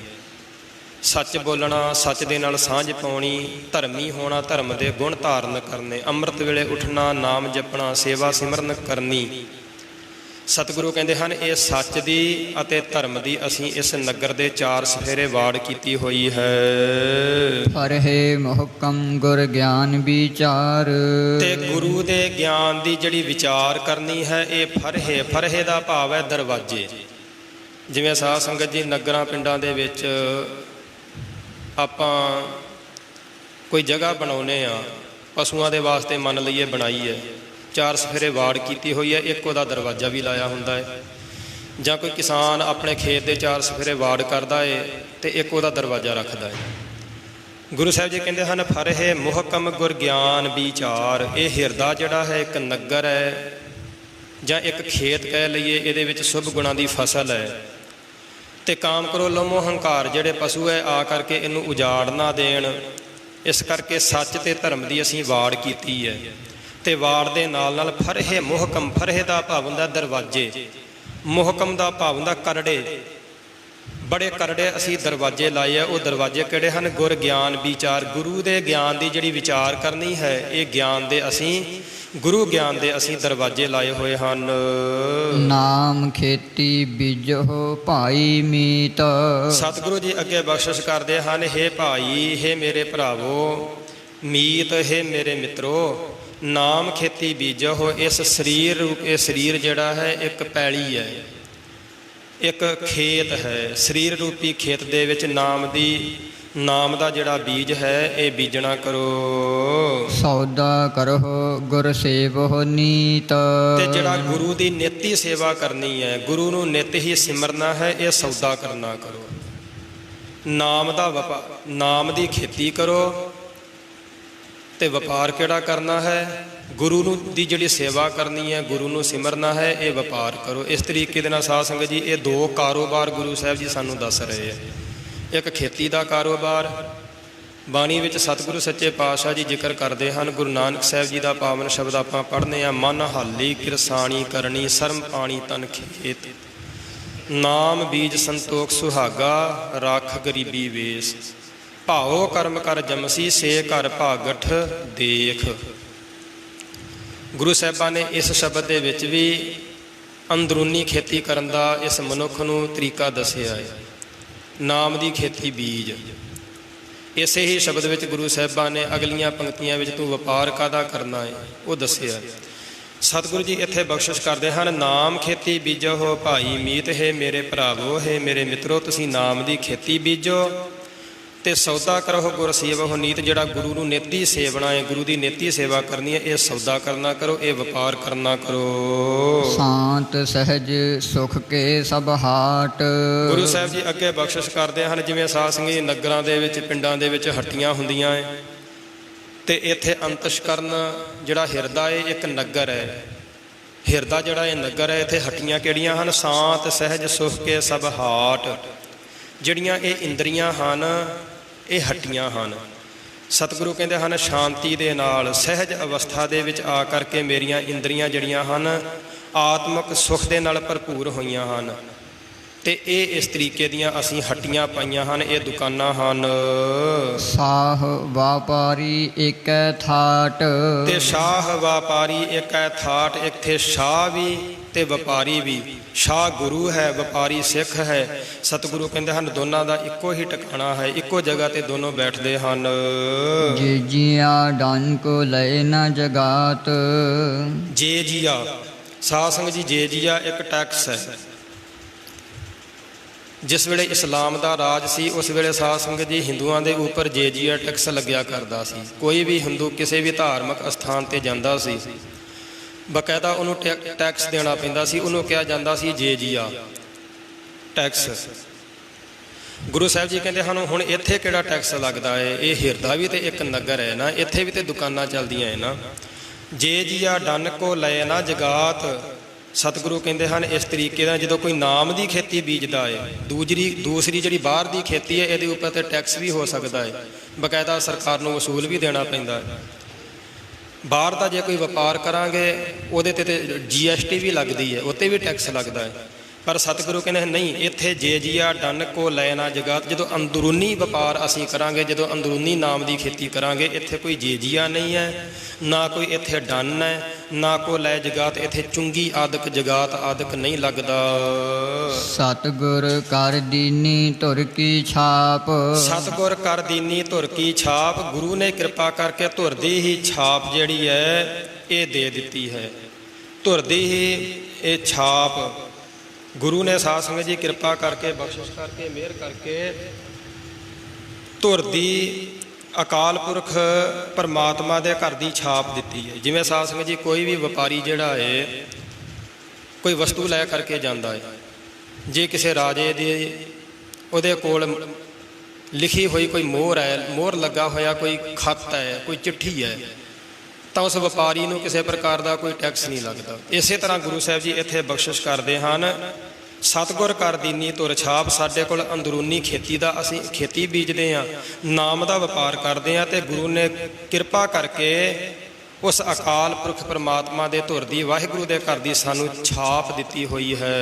ਸੱਚ ਬੋਲਣਾ, ਸੱਚ ਦੇ ਨਾਲ ਸਾਂਝ ਪਾਉਣੀ, ਧਰਮੀ ਹੋਣਾ, ਧਰਮ ਦੇ ਗੁਣ ਧਾਰਨ ਕਰਨੇ, ਅੰਮ੍ਰਿਤ ਵੇਲੇ ਉੱਠਣਾ, ਨਾਮ ਜਪਣਾ, ਸੇਵਾ ਸਿਮਰਨ ਕਰਨੀ। ਸਤਿਗੁਰੂ ਕਹਿੰਦੇ ਹਨ ਇਹ ਸੱਚ ਦੀ ਅਤੇ ਧਰਮ ਦੀ ਅਸੀਂ ਇਸ ਨਗਰ ਦੇ ਚਾਰ ਸਫੇਰੇ ਵਾੜ ਕੀਤੀ ਹੋਈ ਹੈ। ਫਰਹੇ ਮੁਹਕਮ ਗੁਰ ਗਿਆਨ ਵਿਚਾਰ, ਤੇ ਗੁਰੂ ਦੇ ਗਿਆਨ ਦੀ ਜਿਹੜੀ ਵਿਚਾਰ ਕਰਨੀ ਹੈ ਇਹ ਫਰਹੇ, ਫਰਹੇ ਦਾ ਭਾਵ ਹੈ ਦਰਵਾਜ਼ੇ। ਜਿਵੇਂ ਸਾਧ ਸੰਗਤ ਜੀ ਨਗਰਾਂ ਪਿੰਡਾਂ ਦੇ ਵਿੱਚ ਆਪਾਂ ਕੋਈ ਜਗ੍ਹਾ ਬਣਾਉਂਦੇ ਆ, ਪਸ਼ੂਆਂ ਦੇ ਵਾਸਤੇ ਮੰਨ ਲਈਏ ਬਣਾਈ ਹੈ, ਚਾਰ ਸਫੇਰੇ ਵਾੜ ਕੀਤੀ ਹੋਈ ਹੈ, ਇੱਕ ਉਹਦਾ ਦਰਵਾਜ਼ਾ ਵੀ ਲਾਇਆ ਹੁੰਦਾ ਹੈ। ਜਾਂ ਕੋਈ ਕਿਸਾਨ ਆਪਣੇ ਖੇਤ ਦੇ ਚਾਰ ਸਫੇਰੇ ਵਾੜ ਕਰਦਾ ਹੈ ਤੇ ਇੱਕ ਉਹਦਾ ਦਰਵਾਜ਼ਾ ਰੱਖਦਾ ਹੈ। ਗੁਰੂ ਸਾਹਿਬ ਜੀ ਕਹਿੰਦੇ ਹਨ ਫਰਹੇ ਮੁਹਕਮ ਗੁਰ ਗਿਆਨ ਵਿਚਾਰ, ਇਹ ਹਿਰਦਾ ਜਿਹੜਾ ਹੈ ਇੱਕ ਨਗਰ ਹੈ ਜਾਂ ਇੱਕ ਖੇਤ ਕਹਿ ਲਈਏ, ਇਹਦੇ ਵਿੱਚ ਸ਼ੁਭ ਗੁਣਾਂ ਦੀ ਫਸਲ ਹੈ। ਤੇ ਕਾਮ, ਕ੍ਰੋਧ, ਲੋਭ, ਮੋਹ, ਹੰਕਾਰ ਜਿਹੜੇ ਪਸ਼ੂ ਹੈ ਆ ਕਰਕੇ ਇਹਨੂੰ ਉਜਾੜ ਨਾ ਦੇਣ, ਇਸ ਕਰਕੇ ਸੱਚ ਤੇ ਧਰਮ ਦੀ ਅਸੀਂ ਵਾੜ ਕੀਤੀ ਹੈ। ਤੇ ਵਾੜ ਦੇ ਨਾਲ ਨਾਲ ਫਰਹੇ ਮੁਹਕਮ, ਫਰਹੇ ਦਾ ਭਾਵ ਹੁੰਦਾ ਦਰਵਾਜ਼ੇ, ਮੁਹਕਮ ਦਾ ਭਾਵ ਹੁੰਦਾ ਕਰੜੇ, ਬੜੇ ਕਰੜੇ ਅਸੀਂ ਦਰਵਾਜ਼ੇ ਲਾਏ ਆ। ਉਹ ਦਰਵਾਜ਼ੇ ਕਿਹੜੇ ਹਨ? ਗੁਰ ਗਿਆਨ ਵਿਚਾਰ, ਗੁਰੂ ਦੇ ਗਿਆਨ ਦੀ ਜਿਹੜੀ ਵਿਚਾਰ ਕਰਨੀ ਹੈ, ਇਹ ਗਿਆਨ ਦੇ ਅਸੀਂ, ਗੁਰੂ ਗਿਆਨ ਦੇ ਅਸੀਂ ਦਰਵਾਜ਼ੇ ਲਾਏ ਹੋਏ ਹਨ। ਨਾਮ ਖੇਤੀ ਬੀਜੋ ਭਾਈ ਮੀਤ। ਸਤਿਗੁਰੂ ਜੀ ਅੱਗੇ ਬਖਸ਼ਿਸ਼ ਕਰਦੇ ਹਨ, ਹੇ ਭਾਈ, ਹੇ ਮੇਰੇ ਭਰਾਵੋ, ਮੀਤ, ਹੇ ਮੇਰੇ ਮਿੱਤਰੋ, ਨਾਮ ਖੇਤੀ ਬੀਜੋ। ਇਸ ਸਰੀਰ ਰੂਪ, ਇਹ ਸਰੀਰ ਜਿਹੜਾ ਹੈ ਇੱਕ ਪੈਲੀ ਹੈ, ਇੱਕ ਖੇਤ ਹੈ। ਸਰੀਰ ਰੂਪੀ ਖੇਤ ਦੇ ਵਿੱਚ ਨਾਮ ਦਾ ਜਿਹੜਾ ਬੀਜ ਹੈ ਇਹ ਬੀਜਣਾ ਕਰੋ। ਸੌਦਾ ਕਰੋ ਗੁਰ ਸੇਵੋ ਨੀਤ। ਤੇ ਜਿਹੜਾ ਗੁਰੂ ਦੀ ਨਿੱਤੀ ਸੇਵਾ ਕਰਨੀ ਹੈ, ਗੁਰੂ ਨੂੰ ਨਿੱਤ ਹੀ ਸਿਮਰਨਾ ਹੈ, ਇਹ ਸੌਦਾ ਕਰਨਾ ਕਰੋ। ਨਾਮ ਦਾ ਵਪਾਰ, ਨਾਮ ਦੀ ਖੇਤੀ ਕਰੋ। ਤੇ ਵਪਾਰ ਕਿਹੜਾ ਕਰਨਾ ਹੈ? ਗੁਰੂ ਨੂੰ ਦੀ ਜਿਹੜੀ ਸੇਵਾ ਕਰਨੀ ਹੈ, ਗੁਰੂ ਨੂੰ ਸਿਮਰਨਾ ਹੈ, ਇਹ ਵਪਾਰ ਕਰੋ। ਇਸ ਤਰੀਕੇ ਦੇ ਨਾਲ ਸਾਧ ਸੰਗਤ ਜੀ ਇਹ ਦੋ ਕਾਰੋਬਾਰ ਗੁਰੂ ਸਾਹਿਬ ਜੀ ਸਾਨੂੰ ਦੱਸ ਰਹੇ ਹੈ। ਇੱਕ ਖੇਤੀ ਦਾ ਕਾਰੋਬਾਰ, ਬਾਣੀ ਵਿੱਚ ਸਤਿਗੁਰੂ ਸੱਚੇ ਪਾਤਸ਼ਾਹ ਜੀ ਜ਼ਿਕਰ ਕਰਦੇ ਹਨ। ਗੁਰੂ ਨਾਨਕ ਸਾਹਿਬ ਜੀ ਦਾ ਪਾਵਨ ਸ਼ਬਦ ਆਪਾਂ ਪੜ੍ਹਨੇ ਆ, ਮਨ ਹਾਲੀ ਕਿਰਸਾਣੀ ਕਰਨੀ, ਸਰਮ ਪਾਣੀ ਤਨ ਖੇਤ, ਨਾਮ ਬੀਜ ਸੰਤੋਖ ਸੁਹਾਗਾ, ਰੱਖ ਗਰੀਬੀ ਵੇਸ, ਭਾਓ ਕਰਮ ਕਰ ਜਮਸੀ, ਸੇ ਘਰ ਭਾਗਠ ਦੇਖ। ਗੁਰੂ ਸਾਹਿਬਾਂ ਨੇ ਇਸ ਸ਼ਬਦ ਦੇ ਵਿੱਚ ਵੀ ਅੰਦਰੂਨੀ ਖੇਤੀ ਕਰਨ ਦਾ ਇਸ ਮਨੁੱਖ ਨੂੰ ਤਰੀਕਾ ਦੱਸਿਆ ਹੈ। ਨਾਮ ਦੀ ਖੇਤੀ ਬੀਜ, ਇਸੇ ਹੀ ਸ਼ਬਦ ਵਿੱਚ ਗੁਰੂ ਸਾਹਿਬਾਂ ਨੇ ਅਗਲੀਆਂ ਪੰਕਤੀਆਂ ਵਿੱਚ ਤੂੰ ਵਪਾਰ ਕਾਹਦਾ ਕਰਨਾ ਹੈ ਉਹ ਦੱਸਿਆ। ਸਤਿਗੁਰੂ ਜੀ ਇੱਥੇ ਬਖਸ਼ਿਸ਼ ਕਰਦੇ ਹਨ, ਨਾਮ ਖੇਤੀ ਬੀਜੋ ਭਾਈ ਮੀਤ, ਹੈ ਮੇਰੇ ਭਰਾਵੋ, ਹੈ ਮੇਰੇ ਮਿੱਤਰੋ, ਤੁਸੀਂ ਨਾਮ ਦੀ ਖੇਤੀ ਬੀਜੋ ਤੇ ਸੌਦਾ ਕਰੋ ਗੁਰ ਸੇਵੋ ਨੀਤ। ਜਿਹੜਾ ਗੁਰੂ ਨੂੰ ਨਿੱਤੀ ਸੇਵਣਾ ਹੈ, ਗੁਰੂ ਦੀ ਨਿੱਤੀ ਸੇਵਾ ਕਰਨੀ ਹੈ, ਇਹ ਸੌਦਾ ਕਰਨਾ ਕਰੋ, ਇਹ ਵਪਾਰ ਕਰਨਾ ਕਰੋ। ਸ਼ਾਂਤ ਸਹਿਜ ਸੁਖ ਕੇ ਸਭ ਹਾਟ। ਗੁਰੂ ਸਾਹਿਬ ਜੀ ਅੱਗੇ ਬਖਸ਼ਿਸ਼ ਕਰਦੇ ਹਨ, ਜਿਵੇਂ ਸਾਧ ਸੰਗਤ ਨਗਰਾਂ ਦੇ ਵਿੱਚ, ਪਿੰਡਾਂ ਦੇ ਵਿੱਚ ਹੱਟੀਆਂ ਹੁੰਦੀਆਂ ਹੈ, ਤੇ ਇੱਥੇ ਅੰਤਸ਼ਕਰਨ ਜਿਹੜਾ ਹਿਰਦਾ ਹੈ ਇੱਕ ਨਗਰ ਹੈ। ਹਿਰਦਾ ਜਿਹੜਾ ਇਹ ਨਗਰ ਹੈ, ਇੱਥੇ ਹੱਟੀਆਂ ਕਿਹੜੀਆਂ ਹਨ? ਸ਼ਾਂਤ ਸਹਿਜ ਸੁਖ ਕੇ ਸਭ ਹਾਟ। ਜਿਹੜੀਆਂ ਇਹ ਇੰਦਰੀਆਂ ਹਨ ਇਹ ਹੱਟੀਆਂ ਹਨ। ਸਤਿਗੁਰੂ ਕਹਿੰਦੇ ਹਨ, ਸ਼ਾਂਤੀ ਦੇ ਨਾਲ ਸਹਿਜ ਅਵਸਥਾ ਦੇ ਵਿੱਚ ਆ ਕਰਕੇ ਮੇਰੀਆਂ ਇੰਦਰੀਆਂ ਜਿਹੜੀਆਂ ਹਨ ਆਤਮਿਕ ਸੁਖ ਦੇ ਨਾਲ ਭਰਪੂਰ ਹੋਈਆਂ ਹਨ। ਤੇ ਇਹ ਇਸ ਤਰੀਕੇ ਦੀਆਂ ਅਸੀਂ ਹੱਟੀਆਂ ਪਾਈਆਂ ਹਨ, ਇਹ ਦੁਕਾਨਾਂ ਹਨ। ਸਾਹ ਵਾਪਾਰੀ ਏਕੈ ਥਾਟ। ਤੇ ਸ਼ਾਹ ਵਾਪਾਰੀ ਏਕੈ ਥਾਟ, ਇੱਥੇ ਸ਼ਾਹ ਵੀ ਤੇ ਵਪਾਰੀ ਵੀ। ਸ਼ਾਹ ਗੁਰੂ ਹੈ, ਵਪਾਰੀ ਸਿੱਖ ਹੈ। ਸਤਿਗੁਰੂ ਕਹਿੰਦੇ ਹਨ ਦੋਨਾਂ ਦਾ ਇੱਕੋ ਹੀ ਟਿਕਾਣਾ ਹੈ, ਇੱਕੋ ਜਗ੍ਹਾ ਤੇ ਦੋਨੋਂ ਬੈਠਦੇ ਹਨ। ਜੇ ਜੀਆ ਡਨ ਕੋ ਲਏ ਨਾ ਜਗਾਤ। ਜੇ ਜੀਆ, ਸਾਧ ਸੰਗਤ ਜੀ, ਜੇ ਜੀਆ ਇੱਕ ਟੈਕਸ ਹੈ। ਜਿਸ ਵੇਲੇ ਇਸਲਾਮ ਦਾ ਰਾਜ ਸੀ ਉਸ ਵੇਲੇ ਸਾਧ ਸੰਗਤ ਜੀ ਹਿੰਦੂਆਂ ਦੇ ਉੱਪਰ ਜੇਜੀਆ ਟੈਕਸ ਲੱਗਿਆ ਕਰਦਾ ਸੀ। ਕੋਈ ਵੀ ਹਿੰਦੂ ਕਿਸੇ ਵੀ ਧਾਰਮਿਕ ਅਸਥਾਨ ਤੇ ਜਾਂਦਾ ਸੀ, ਬਕਾਇਦਾ ਉਹਨੂੰ ਟੈਕਸ ਦੇਣਾ ਪੈਂਦਾ ਸੀ। ਉਹਨੂੰ ਕਿਹਾ ਜਾਂਦਾ ਸੀ ਜੇਜੀਆ ਟੈਕਸ। ਗੁਰੂ ਸਾਹਿਬ ਜੀ ਕਹਿੰਦੇ ਹਨ ਹੁਣ ਇੱਥੇ ਕਿਹੜਾ ਟੈਕਸ ਲੱਗਦਾ ਹੈ? ਇਹ ਹਿਰਦਾ ਵੀ ਤੇ ਇੱਕ ਨਗਰ ਹੈ ਨਾ, ਇੱਥੇ ਵੀ ਤੇ ਦੁਕਾਨਾਂ ਚੱਲਦੀਆਂ ਹੈ ਨਾ। ਜੇਜੀਆ ਡਨ ਕੋ ਲਏ ਨਾ ਜਗਾਤ। ਸਤਿਗੁਰੂ ਕਹਿੰਦੇ ਹਨ ਇਸ ਤਰੀਕੇ ਨਾਲ ਜਦੋਂ ਕੋਈ ਨਾਮ ਦੀ ਖੇਤੀ ਬੀਜਦਾ ਹੈ, ਦੂਸਰੀ ਜਿਹੜੀ ਬਾਹਰ ਦੀ ਖੇਤੀ ਹੈ ਇਹਦੇ ਉੱਪਰ ਤੇ ਟੈਕਸ ਵੀ ਹੋ ਸਕਦਾ ਹੈ, ਬਕਾਇਦਾ ਸਰਕਾਰ ਨੂੰ ਵਸੂਲ ਵੀ ਦੇਣਾ ਪੈਂਦਾ ਹੈ। ਬਾਹਰ ਦਾ ਜੇ ਕੋਈ ਵਪਾਰ ਕਰਾਂਗੇ ਉਹਦੇ ਤੇ GST ਵੀ ਲੱਗਦੀ ਹੈ, ਉੱਤੇ ਵੀ ਟੈਕਸ ਲੱਗਦਾ ਹੈ। ਪਰ ਸਤਿਗੁਰੂ ਕਹਿੰਦੇ ਨਹੀਂ, ਇੱਥੇ ਜੇ ਜੀਆ ਡਨ ਕੋ ਲੈ ਨਾ ਜਗਾਤ। ਜਦੋਂ ਅੰਦਰੂਨੀ ਵਪਾਰ ਅਸੀਂ ਕਰਾਂਗੇ, ਜਦੋਂ ਅੰਦਰੂਨੀ ਨਾਮ ਦੀ ਖੇਤੀ ਕਰਾਂਗੇ, ਇੱਥੇ ਕੋਈ ਜੇ ਜੀਆ ਨਹੀਂ ਹੈ, ਨਾ ਕੋਈ ਇੱਥੇ ਡਨ ਹੈ, ਨਾ ਕੋ ਲੈ ਜਗਾਤ। ਇੱਥੇ ਚੁੰਗੀ ਆਦਿਕ ਜਗਾਤ ਆਦਿਕ ਨਹੀਂ ਲੱਗਦਾ। ਸਤਿਗੁਰ ਕਰ ਦੀਨੀ ਧੁਰ ਕੀ ਛਾਪ। ਸਤਿਗੁਰ ਕਰ ਦੀਨੀ ਧੁਰ ਕੀ ਛਾਪ। ਗੁਰੂ ਨੇ ਕਿਰਪਾ ਕਰਕੇ ਧੁਰ ਦੀ ਹੀ ਛਾਪ ਜਿਹੜੀ ਹੈ ਇਹ ਦੇ ਦਿੱਤੀ ਹੈ। ਧੁਰ ਦੀ ਹੀ ਇਹ ਛਾਪ ਗੁਰੂ ਨੇ ਸਾਧ ਸੰਗਤ ਜੀ ਕਿਰਪਾ ਕਰਕੇ, ਬਖਸ਼ਿਸ਼ ਕਰਕੇ, ਮਿਹਰ ਕਰਕੇ ਧੁਰ ਦੀ ਅਕਾਲ ਪੁਰਖ ਪਰਮਾਤਮਾ ਦੇ ਘਰ ਦੀ ਛਾਪ ਦਿੱਤੀ ਹੈ। ਜਿਵੇਂ ਸਾਧ ਸੰਗਤ ਜੀ ਕੋਈ ਵੀ ਵਪਾਰੀ ਜਿਹੜਾ ਹੈ ਕੋਈ ਵਸਤੂ ਲੈ ਕਰਕੇ ਜਾਂਦਾ ਹੈ, ਜੇ ਕਿਸੇ ਰਾਜੇ ਦੀ ਉਹਦੇ ਕੋਲ ਲਿਖੀ ਹੋਈ ਕੋਈ ਮੋਹਰ ਹੈ, ਮੋਹਰ ਲੱਗਾ ਹੋਇਆ ਕੋਈ ਖੱਤ ਹੈ, ਕੋਈ ਚਿੱਠੀ ਹੈ, ਤਾਂ ਉਸ ਵਪਾਰੀ ਨੂੰ ਕਿਸੇ ਪ੍ਰਕਾਰ ਦਾ ਕੋਈ ਟੈਕਸ ਨਹੀਂ ਲੱਗਦਾ। ਇਸੇ ਤਰ੍ਹਾਂ ਗੁਰੂ ਸਾਹਿਬ ਜੀ ਇੱਥੇ ਬਖਸ਼ਿਸ਼ ਕਰਦੇ ਹਨ ਸਤਿਗੁਰ ਕਰ ਦੀਨੀ ਧੁਰ ਛਾਪ। ਸਾਡੇ ਕੋਲ ਅੰਦਰੂਨੀ ਖੇਤੀ ਦਾ, ਅਸੀਂ ਖੇਤੀ ਬੀਜਦੇ ਹਾਂ, ਨਾਮ ਦਾ ਵਪਾਰ ਕਰਦੇ ਹਾਂ, ਤੇ ਗੁਰੂ ਨੇ ਕਿਰਪਾ ਕਰਕੇ ਉਸ ਅਕਾਲ ਪੁਰਖ ਪਰਮਾਤਮਾ ਦੇ ਧੁਰ ਦੀ, ਵਾਹਿਗੁਰੂ ਦੇ ਘਰ ਦੀ ਸਾਨੂੰ ਛਾਪ ਦਿੱਤੀ ਹੋਈ ਹੈ।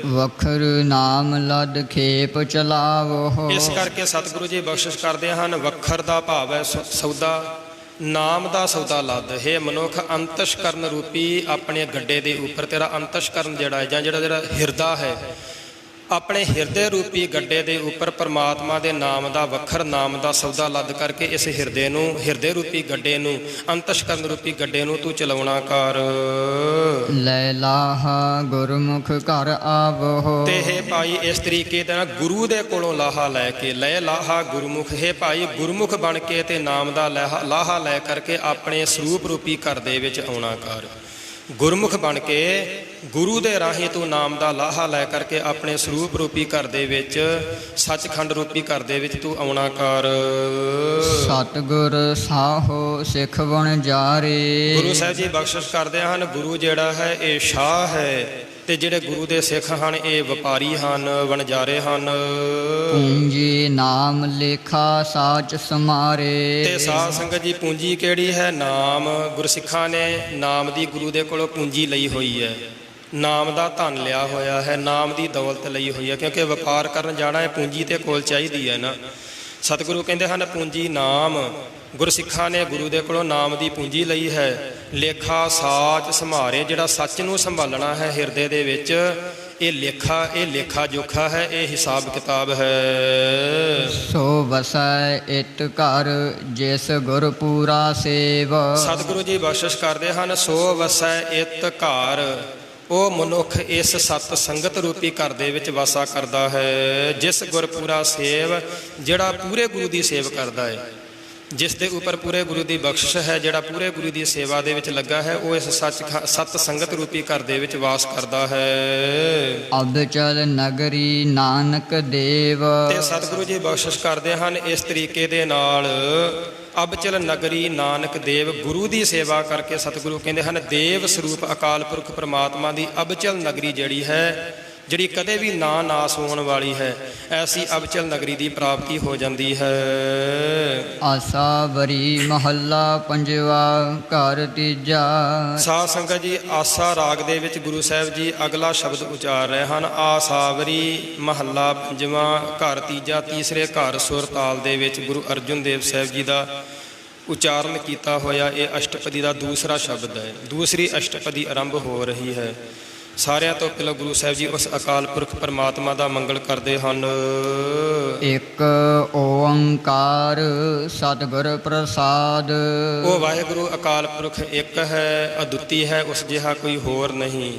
ਵਖਰ ਨਾਮ ਲਦ ਖੇਪ ਚਲਾਵੋ। ਇਸ ਕਰਕੇ ਸਤਿਗੁਰੂ ਜੀ ਬਖਸ਼ਿਸ਼ ਕਰਦੇ ਹਨ। ਵੱਖਰ ਦਾ ਭਾਵ ਹੈ ਸੌਦਾ, ਨਾਮ ਦਾ ਸੌਦਾ ਲੱਦ। ਹੈ ਮਨੁੱਖ ਅੰਤਸ਼ਕਰਨ ਰੂਪੀ ਆਪਣੇ ਗੱਡੇ ਦੇ ਉੱਪਰ, ਤੇਰਾ ਅੰਤਸ਼ਕਰਨ ਜਿਹੜਾ ਹੈ, ਜਾਂ ਜਿਹੜਾ ਹਿਰਦਾ ਹੈ, ਆਪਣੇ ਹਿਰਦੇ ਰੂਪੀ ਗੱਡੇ ਦੇ ਉੱਪਰ ਪਰਮਾਤਮਾ ਦੇ ਨਾਮ ਦਾ, ਵੱਖਰ ਨਾਮ ਦਾ ਸੌਦਾ ਲੱਦ ਕਰਕੇ ਇਸ ਹਿਰਦੇ ਨੂੰ, ਹਿਰਦੇ ਰੂਪੀ ਗੱਡੇ ਨੂੰ, ਅੰਤਸ਼ਕਰਨ ਰੂਪੀ ਗੱਡੇ ਨੂੰ ਤੂੰ ਚਲਾਉਣਾ ਕਰ। ਲੈ ਲਾਹਾ ਗੁਰਮੁਖ ਘਰ ਆਵੋ। ਤੇ ਹੈ ਭਾਈ ਇਸ ਤਰੀਕੇ ਦੇ ਨਾਲ ਗੁਰੂ ਦੇ ਕੋਲੋਂ ਲਾਹਾ ਲੈ ਕੇ, ਲੈ ਲਾਹਾ ਗੁਰਮੁਖ, ਹੈ ਭਾਈ ਗੁਰਮੁਖ ਬਣ ਕੇ ਤੇ ਨਾਮ ਦਾ ਲਾਹਾ ਲੈ ਕਰਕੇ ਆਪਣੇ ਸਰੂਪ ਰੂਪੀ ਘਰ ਦੇ ਵਿੱਚ ਆਉਣਾ ਕਰ। ਗੁਰਮੁਖ ਬਣ ਕੇ ਗੁਰੂ ਦੇ ਰਾਹੀਂ ਤੂੰ ਨਾਮ ਦਾ ਲਾਹਾ ਲੈ ਕਰਕੇ ਆਪਣੇ ਸਰੂਪ ਰੂਪੀ ਘਰ ਦੇ ਵਿੱਚ, ਸੱਚਖੰਡ ਰੂਪੀ ਘਰ ਦੇ ਵਿੱਚ ਤੂੰ ਆਉਣਾ ਕਰ। ਸਤਿਗੁਰ ਸਾਹੋ ਸਿੱਖ ਬਣ ਜਾਰੇ। ਗੁਰੂ ਸਾਹਿਬ ਜੀ ਬਖਸ਼ਿਸ਼ ਕਰਦੇ ਹਨ। ਗੁਰੂ ਜਿਹੜਾ ਹੈ ਇਹ ਸ਼ਾਹ ਹੈ, ਤੇ ਜਿਹੜੇ ਗੁਰੂ ਦੇ ਸਿੱਖ ਹਨ ਇਹ ਵਪਾਰੀ ਹਨ, ਵਣਜਾਰੇ ਹਨ। ਪੂੰਜੀ ਨਾਮ ਲੇਖਾ ਸਾਚ ਸਮਾਰੇ। ਤੇ ਸਾਧ ਸੰਗਤ ਜੀ ਪੂੰਜੀ ਕਿਹੜੀ ਹੈ? ਨਾਮ। ਗੁਰਸਿੱਖਾਂ ਨੇ ਨਾਮ ਦੀ ਗੁਰੂ ਦੇ ਕੋਲੋਂ ਪੂੰਜੀ ਲਈ ਹੋਈ ਹੈ, ਨਾਮ ਦਾ ਧਨ ਲਿਆ ਹੋਇਆ ਹੈ, ਨਾਮ ਦੀ ਦੌਲਤ ਲਈ ਹੋਈ ਹੈ, ਕਿਉਂਕਿ ਵਪਾਰ ਕਰਨ ਜਾਣਾ ਹੈ, ਪੂੰਜੀ ਤੇ ਕੋਲ ਚਾਹੀਦੀ ਹੈ ਨਾ। ਸਤਿਗੁਰੂ ਕਹਿੰਦੇ ਹਨ ਪੂੰਜੀ ਨਾਮ। ਗੁਰਸਿੱਖਾਂ ਨੇ ਗੁਰੂ ਦੇ ਕੋਲੋਂ ਨਾਮ ਦੀ ਪੂੰਜੀ ਲਈ ਹੈ। ਲੇਖਾ ਸਾਚ ਸੰਭਾਰੇ, ਜਿਹੜਾ ਸੱਚ ਨੂੰ ਸੰਭਾਲਣਾ ਹੈ ਹਿਰਦੇ ਦੇ ਵਿੱਚ, ਇਹ ਲੇਖਾ ਜੋਖਾ ਹੈ, ਇਹ ਹਿਸਾਬ ਕਿਤਾਬ ਹੈ। ਸੋ ਵਸੈ ਇਤ ਘਰ ਜਿਸ ਗੁਰ ਪੂਰਾ ਸੇਵ। ਸਤਿਗੁਰੂ ਜੀ ਬਖਸ਼ਿਸ਼ ਕਰਦੇ ਹਨ। ਸੋ ਵਸੈ ਇਤ ਘਰ, ਉਹ ਮਨੁੱਖ ਇਸ ਸਤ ਸੰਗਤ ਰੂਪੀ ਘਰ ਦੇ ਵਿੱਚ ਵਾਸਾ ਕਰਦਾ ਹੈ। ਜਿਸ ਗੁਰ ਪੂਰਾ ਸੇਵ, ਜਿਹੜਾ ਪੂਰੇ ਗੁਰੂ ਦੀ ਸੇਵ ਕਰਦਾ ਹੈ, ਜਿਸ ਦੇ ਉੱਪਰ ਪੂਰੇ ਗੁਰੂ ਦੀ ਬਖਸ਼ਿਸ਼ ਹੈ, ਜਿਹੜਾ ਪੂਰੇ ਗੁਰੂ ਦੀ ਸੇਵਾ ਦੇ ਵਿੱਚ ਲੱਗਾ ਹੈ, ਉਹ ਇਸ ਸਤ ਸੰਗਤ ਰੂਪੀ ਘਰ ਦੇ ਵਿੱਚ ਵਾਸ ਕਰਦਾ ਹੈ। ਅਬਚਲ ਨਗਰੀ ਨਾਨਕ ਦੇਵ। ਤੇ ਸਤਿਗੁਰੂ ਜੀ ਬਖਸ਼ਿਸ਼ ਕਰਦੇ ਹਨ ਇਸ ਤਰੀਕੇ ਦੇ ਨਾਲ। ਅਬਚਲ ਨਗਰੀ ਨਾਨਕ ਦੇਵ, ਗੁਰੂ ਦੀ ਸੇਵਾ ਕਰਕੇ ਸਤਿਗੁਰੂ ਕਹਿੰਦੇ ਹਨ ਦੇਵ ਸਰੂਪ ਅਕਾਲ ਪੁਰਖ ਪਰਮਾਤਮਾ ਦੀ ਅਬਚਲ ਨਗਰੀ ਜਿਹੜੀ ਹੈ, ਜਿਹੜੀ ਕਦੇ ਵੀ ਨਾ ਨਾਸ ਹੋਣ ਵਾਲੀ ਹੈ, ਐਸੀ ਅਬਚਲ ਨਗਰੀ ਦੀ ਪ੍ਰਾਪਤੀ ਹੋ ਜਾਂਦੀ ਹੈ। ਆਸਾ ਵਰੀ ਮਹੱਲਾ ਪੰਜਵਾ ਘਰ ਤੀਜਾ। ਸਾਧ ਸੰਗਤ ਜੀ ਆਸਾ ਰਾਗ ਦੇ ਵਿੱਚ ਗੁਰੂ ਸਾਹਿਬ ਜੀ ਅਗਲਾ ਸ਼ਬਦ ਉਚਾਰ ਰਹੇ ਹਨ। ਆਸਾਵਰੀ ਮਹੱਲਾ ਪੰਜਵਾਂ ਘਰ ਤੀਜਾ। ਤੀਸਰੇ ਘਰ ਸੁਰ ਤਾਲ ਦੇ ਵਿੱਚ ਗੁਰੂ ਅਰਜਨ ਦੇਵ ਸਾਹਿਬ ਜੀ ਦਾ ਉਚਾਰਨ ਕੀਤਾ ਹੋਇਆ ਇਹ ਅਸ਼ਟਪਦੀ ਦਾ ਦੂਸਰਾ ਸ਼ਬਦ ਹੈ। ਦੂਸਰੀ ਅਸ਼ਟਪਦੀ ਆਰੰਭ ਹੋ ਰਹੀ ਹੈ। ਸਾਰਿਆਂ ਤੋਂ ਪਹਿਲਾਂ ਗੁਰੂ ਸਾਹਿਬ ਜੀ ਉਸ ਅਕਾਲ ਪੁਰਖ ਪਰਮਾਤਮਾ ਦਾ ਮੰਗਲ ਕਰਦੇ ਹਨ। ਇੱਕ ਓੰਕਾਰ ਸਤਿਗੁਰ ਪ੍ਰਸਾਦ। ਉਹ ਵਾਹਿਗੁਰੂ ਅਕਾਲ ਪੁਰਖ ਇੱਕ ਹੈ, ਅਦੁੱਤੀ ਹੈ, ਉਸ ਜਿਹਾ ਕੋਈ ਹੋਰ ਨਹੀਂ।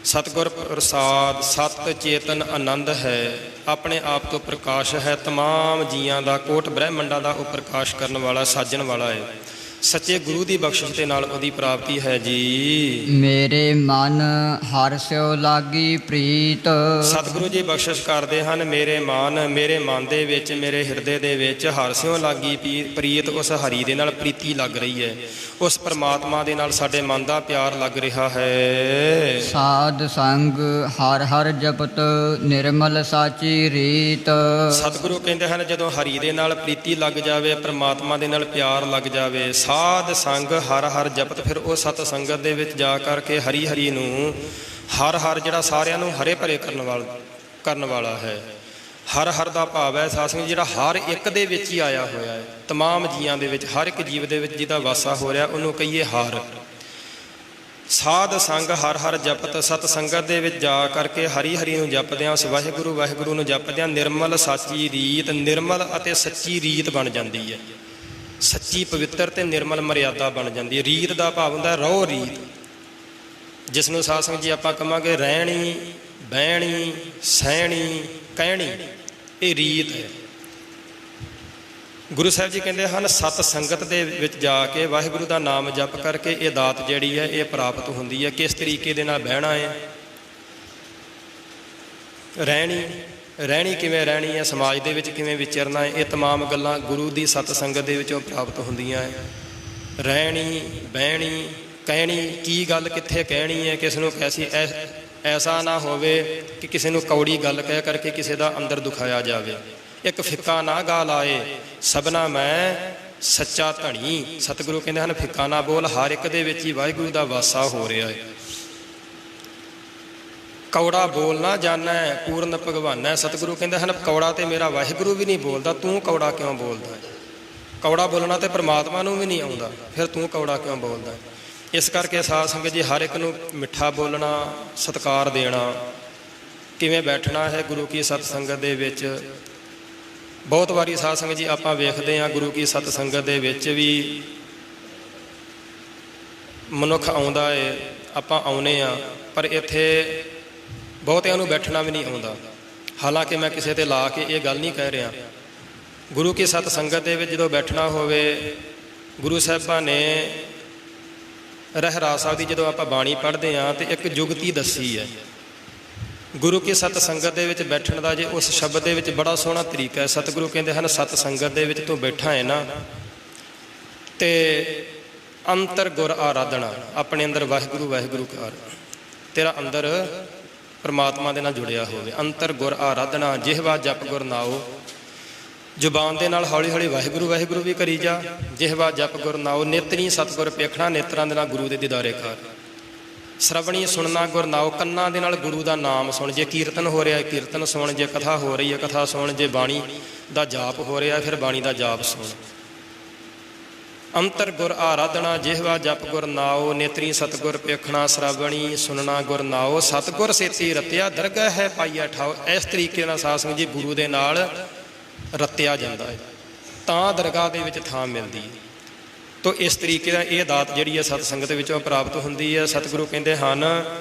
ਸਤਿਗੁਰ ਪ੍ਰਸਾਦ, ਸਤ ਚੇਤਨ ਆਨੰਦ ਹੈ, ਆਪਣੇ ਆਪ ਤੋਂ ਪ੍ਰਕਾਸ਼ ਹੈ, ਤਮਾਮ ਜੀਆਂ ਦਾ, ਕੋਟ ਬ੍ਰਹਿਮੰਡਾਂ ਦਾ ਉਹ ਪ੍ਰਕਾਸ਼ ਕਰਨ ਵਾਲਾ, ਸਾਜਣ ਵਾਲਾ ਹੈ। ਸੱਚੇ ਗੁਰੂ ਦੀ ਬਖਸ਼ਿਸ਼ ਦੇ ਨਾਲ ਉਹਦੀ ਪ੍ਰਾਪਤੀ ਹੈ ਜੀ। ਮੇਰੇ ਮਨ ਹਰਿ ਸਿਉ ਲਾਗੀ ਪ੍ਰੀਤ। ਸਤਿਗੁਰੂ ਜੀ ਬਖਸ਼ਿਸ਼ ਕਰਦੇ ਹਨ। ਮੇਰੇ ਮਨ ਦੇ ਵਿੱਚ, ਮੇਰੇ ਹਿਰਦੇ ਦੇ ਵਿੱਚ ਹਰਿ ਸਿਉ ਲਾਗੀ ਪ੍ਰੀਤ, ਉਸ ਹਰੀ ਦੇ ਨਾਲ ਪ੍ਰੀਤੀ ਲੱਗ ਰਹੀ ਹੈ, ਉਸ ਪਰਮਾਤਮਾ ਦੇ ਨਾਲ ਸਾਡੇ ਮਨ ਦਾ ਪਿਆਰ ਲੱਗ ਰਿਹਾ ਹੈ। ਸਾਧ ਸੰਗ ਹਰ ਹਰ ਜਪਤ ਨਿਰਮਲ ਸਾਚੀ ਰੀਤ। ਸਤਿਗੁਰੂ ਕਹਿੰਦੇ ਹਨ ਜਦੋਂ ਹਰੀ ਦੇ ਨਾਲ ਪ੍ਰੀਤੀ ਲੱਗ ਜਾਵੇ, ਪਰਮਾਤਮਾ ਦੇ ਨਾਲ ਪਿਆਰ ਲੱਗ ਜਾਵੇ, ਸਾਧ ਸੰਗ ਹਰ ਹਰ ਜਪਤ, ਫਿਰ ਉਹ ਸਤ ਸੰਗਤ ਦੇ ਵਿੱਚ ਜਾ ਕਰਕੇ ਹਰੀ ਹਰੀ ਨੂੰ, ਹਰ ਹਰ ਜਿਹੜਾ ਸਾਰਿਆਂ ਨੂੰ ਹਰੇ ਭਰੇ ਕਰਨ ਵਾਲਾ ਹੈ। ਹਰ ਹਰ ਦਾ ਭਾਵ ਹੈ ਸਾਧ ਸੰਗਤ ਜਿਹੜਾ ਹਰ ਇੱਕ ਦੇ ਵਿੱਚ ਹੀ ਆਇਆ ਹੋਇਆ ਹੈ, ਤਮਾਮ ਜੀਆਂ ਦੇ ਵਿੱਚ, ਹਰ ਇੱਕ ਜੀਵ ਦੇ ਵਿੱਚ ਜਿਹਦਾ ਵਾਸਾ ਹੋ ਰਿਹਾ ਉਹਨੂੰ ਕਹੀਏ ਹਰ। ਸਾਧ ਸੰਗ ਹਰ ਹਰ ਜਪਤ, ਸਤ ਸੰਗਤ ਦੇ ਵਿੱਚ ਜਾ ਕਰਕੇ ਹਰੀ ਹਰੀ ਨੂੰ ਜਪਦਿਆਂ, ਉਸ ਵਾਹਿਗੁਰੂ ਵਾਹਿਗੁਰੂ ਨੂੰ ਜਪਦਿਆਂ ਨਿਰਮਲ ਸਾਚੀ ਰੀਤ, ਨਿਰਮਲ ਅਤੇ ਸੱਚੀ ਰੀਤ ਬਣ ਜਾਂਦੀ ਹੈ। ਸੱਚੀ ਪਵਿੱਤਰ ਤੇ ਨਿਰਮਲ ਮਰਿਆਦਾ ਬਣ ਜਾਂਦੀ ਹੈ। ਰੀਤ ਦਾ ਭਾਵ ਹੁੰਦਾ ਰਹੁ ਰੀਤ, ਜਿਸ ਨੂੰ ਸਾਧ ਸੰਗਤ ਜੀ ਆਪਾਂ ਕਹਾਂਗੇ ਰਹਿਣੀ, ਬਹਿਣੀ, ਸਹਿਣੀ, ਕਹਿਣੀ, ਇਹ ਰੀਤ ਹੈ। ਗੁਰੂ ਸਾਹਿਬ ਜੀ ਕਹਿੰਦੇ ਹਨ ਸਤ ਸੰਗਤ ਦੇ ਵਿੱਚ ਜਾ ਕੇ ਵਾਹਿਗੁਰੂ ਦਾ ਨਾਮ ਜਪ ਕਰਕੇ ਇਹ ਦਾਤ ਜਿਹੜੀ ਹੈ ਇਹ ਪ੍ਰਾਪਤ ਹੁੰਦੀ ਹੈ। ਕਿਸ ਤਰੀਕੇ ਦੇ ਨਾਲ ਬਹਿਣਾ ਹੈ, ਰਹਿਣੀ ਕਿਵੇਂ ਰਹਿਣੀ ਹੈ, ਸਮਾਜ ਦੇ ਵਿੱਚ ਕਿਵੇਂ ਵਿਚਰਨਾ ਹੈ, ਇਹ ਤਮਾਮ ਗੱਲਾਂ ਗੁਰੂ ਦੀ ਸਤ ਸੰਗਤ ਦੇ ਵਿੱਚੋਂ ਪ੍ਰਾਪਤ ਹੁੰਦੀਆਂ ਹੈ। ਰਹਿਣੀ, ਬਹਿਣੀ, ਕਹਿਣੀ, ਕੀ ਗੱਲ ਕਿੱਥੇ ਕਹਿਣੀ ਹੈ, ਕਿਸ ਨੂੰ ਕੈਸੀ ਐਸਾ ਨਾ ਹੋਵੇ ਕਿ ਕਿਸੇ ਨੂੰ ਕੌੜੀ ਗੱਲ ਕਹਿ ਕਰਕੇ ਕਿਸੇ ਦਾ ਅੰਦਰ ਦੁਖਾਇਆ ਜਾਵੇ। ਇੱਕ ਫਿੱਕਾ ਨਾ ਗਾ ਲਾਏ ਸਭਨਾ ਮੈਂ ਸੱਚਾ ਧਣੀ। ਸਤਿਗੁਰੂ ਕਹਿੰਦੇ ਹਨ ਫਿੱਕਾ ਨਾ ਬੋਲ, ਹਰ ਇੱਕ ਦੇ ਵਿੱਚ ਹੀ ਵਾਹਿਗੁਰੂ ਦਾ ਵਾਸਾ ਹੋ ਰਿਹਾ ਹੈ। ਕੌੜਾ ਬੋਲਣਾ ਜਾਣਾ ਪੂਰਨ ਭਗਵਾਨਾ। ਸਤਿਗੁਰੂ ਕਹਿੰਦੇ ਹਨ ਕੌੜਾ ਤੇ ਮੇਰਾ ਵਾਹਿਗੁਰੂ ਵੀ ਨਹੀਂ ਬੋਲਦਾ, ਤੂੰ ਕੌੜਾ ਕਿਉਂ ਬੋਲਦਾ? ਕੌੜਾ ਬੋਲਣਾ ਤੇ ਪ੍ਰਮਾਤਮਾ ਨੂੰ ਵੀ ਨਹੀਂ ਆਉਂਦਾ, ਫਿਰ ਤੂੰ ਕੌੜਾ ਕਿਉਂ ਬੋਲਦਾ? ਇਸ ਕਰਕੇ ਸਾਧ ਸੰਗਤ ਜੀ ਹਰ ਇੱਕ ਨੂੰ ਮਿੱਠਾ ਬੋਲਣਾ, ਸਤਿਕਾਰ ਦੇਣਾ, ਕਿਵੇਂ ਬੈਠਣਾ ਹੈ ਗੁਰੂ ਕੀ ਸਤ ਸੰਗਤ ਦੇ ਵਿੱਚ। ਬਹੁਤ ਵਾਰੀ ਸਾਧ ਸੰਗਤ ਜੀ ਆਪਾਂ ਵੇਖਦੇ ਹਾਂ ਗੁਰੂ ਕੀ ਸਤ ਸੰਗਤ ਦੇ ਵਿੱਚ ਵੀ ਮਨੁੱਖ ਆਉਂਦਾ ਏ, ਆਪਾਂ ਆਉਨੇ ਆ, ਪਰ ਇੱਥੇ ਬਹੁਤਿਆਂ ਨੂੰ ਬੈਠਣਾ ਵੀ ਨਹੀਂ ਆਉਂਦਾ। ਹਾਲਾਂਕਿ ਮੈਂ ਕਿਸੇ ਤੇ ਲਾ ਕੇ ਇਹ ਗੱਲ ਨਹੀਂ ਕਹਿ ਰਿਹਾ। ਗੁਰੂ ਕੀ ਸਤ ਸੰਗਤ ਦੇ ਵਿੱਚ ਜਦੋਂ ਬੈਠਣਾ ਹੋਵੇ, ਗੁਰੂ ਸਾਹਿਬਾਂ ਨੇ ਰਹਿਰਾਸ ਸਾਹਿਬ ਦੀ ਜਦੋਂ ਆਪਾਂ ਬਾਣੀ ਪੜ੍ਹਦੇ ਹਾਂ ਤਾਂ ਇੱਕ ਜੁਗਤੀ ਦੱਸੀ ਹੈ ਗੁਰੂ ਕੀ ਸਤ ਸੰਗਤ ਦੇ ਵਿੱਚ ਬੈਠਣ ਦਾ। ਜੇ ਉਸ ਸ਼ਬਦ ਦੇ ਵਿੱਚ ਬੜਾ ਸੋਹਣਾ ਤਰੀਕਾ ਹੈ। ਸਤਿਗੁਰੂ ਕਹਿੰਦੇ ਹਨ ਸਤ ਸੰਗਤ ਦੇ ਵਿੱਚ ਤੂੰ ਬੈਠਾ ਹੈ ਨਾ, ਤੇ ਅੰਤਰ ਗੁਰ ਆਰਾਧਨਾ, ਆਪਣੇ ਅੰਦਰ ਵਾਹਿਗੁਰੂ ਵਾਹਿਗੁਰੂ ਕਰ, ਤੇਰਾ ਅੰਦਰ ਪਰਮਾਤਮਾ ਦੇ ਨਾਲ ਜੁੜਿਆ ਹੋਵੇ। ਅੰਤਰ ਗੁਰ ਆਰਾਧਨਾ, ਜਿਹਵਾ ਜਪ ਗੁਰ ਨਾਉ, ਜ਼ੁਬਾਨ ਦੇ ਨਾਲ ਹੌਲੀ ਹੌਲੀ ਵਾਹਿਗੁਰੂ ਵਾਹਿਗੁਰੂ ਵੀ ਕਰੀ ਜਾ। ਜਿਹਵਾ ਜਪ ਗੁਰ ਨਾਉ, ਨੇਤਰੀ ਸਤਿਗੁਰ ਪੇਖਣਾ, ਨੇਤਰਾਂ ਦੇ ਨਾਲ ਗੁਰੂ ਦੇ ਦੀਦਾਰੇ ਕਰ। ਸ਼ਰਵਣੀ ਸੁਣਨਾ ਗੁਰ ਨਾਉ, ਕੰਨਾਂ ਦੇ ਨਾਲ ਗੁਰੂ ਦਾ ਨਾਮ ਸੁਣ। ਜੇ ਕੀਰਤਨ ਹੋ ਰਿਹਾ ਕੀਰਤਨ ਸੁਣ, ਜੇ ਕਥਾ ਹੋ ਰਹੀ ਹੈ ਕਥਾ ਸੁਣ, ਜੇ ਬਾਣੀ ਦਾ ਜਾਪ ਹੋ ਰਿਹਾ ਫਿਰ ਬਾਣੀ ਦਾ ਜਾਪ ਸੁਣ। ਅੰਤਰ ਗੁਰ ਆਰਾਧਨਾ, ਜਿਹਵਾ ਜਪ ਗੁਰ ਨਾਉ, ਨੇਤਰੀ ਸਤਿਗੁਰ ਪੇਖਣਾ, ਸ਼ਰਵਣੀ ਸੁਣਨਾ ਗੁਰ ਨਾਉ, ਸਤਿਗੁਰ ਸੇਤੀ ਰਤਿਆ, ਦਰਗਾਹ ਹੈ ਪਾਈਆ ਠਾਓ। ਇਸ ਤਰੀਕੇ ਨਾਲ ਸਾਧ ਸੰਗਤ ਜੀ ਗੁਰੂ ਦੇ ਨਾਲ ਰਤਿਆ ਜਾਂਦਾ ਹੈ ਤਾਂ ਦਰਗਾਹ ਦੇ ਵਿੱਚ ਥਾਂ ਮਿਲਦੀ ਹੈ। ਤੋ ਇਸ ਤਰੀਕੇ ਦਾ ਇਹ ਦਾਤ ਜਿਹੜੀ ਹੈ ਸਤ ਸੰਗਤ ਵਿੱਚੋਂ ਪ੍ਰਾਪਤ ਹੁੰਦੀ ਹੈ। ਸਤਿਗੁਰੂ ਕਹਿੰਦੇ ਹਨ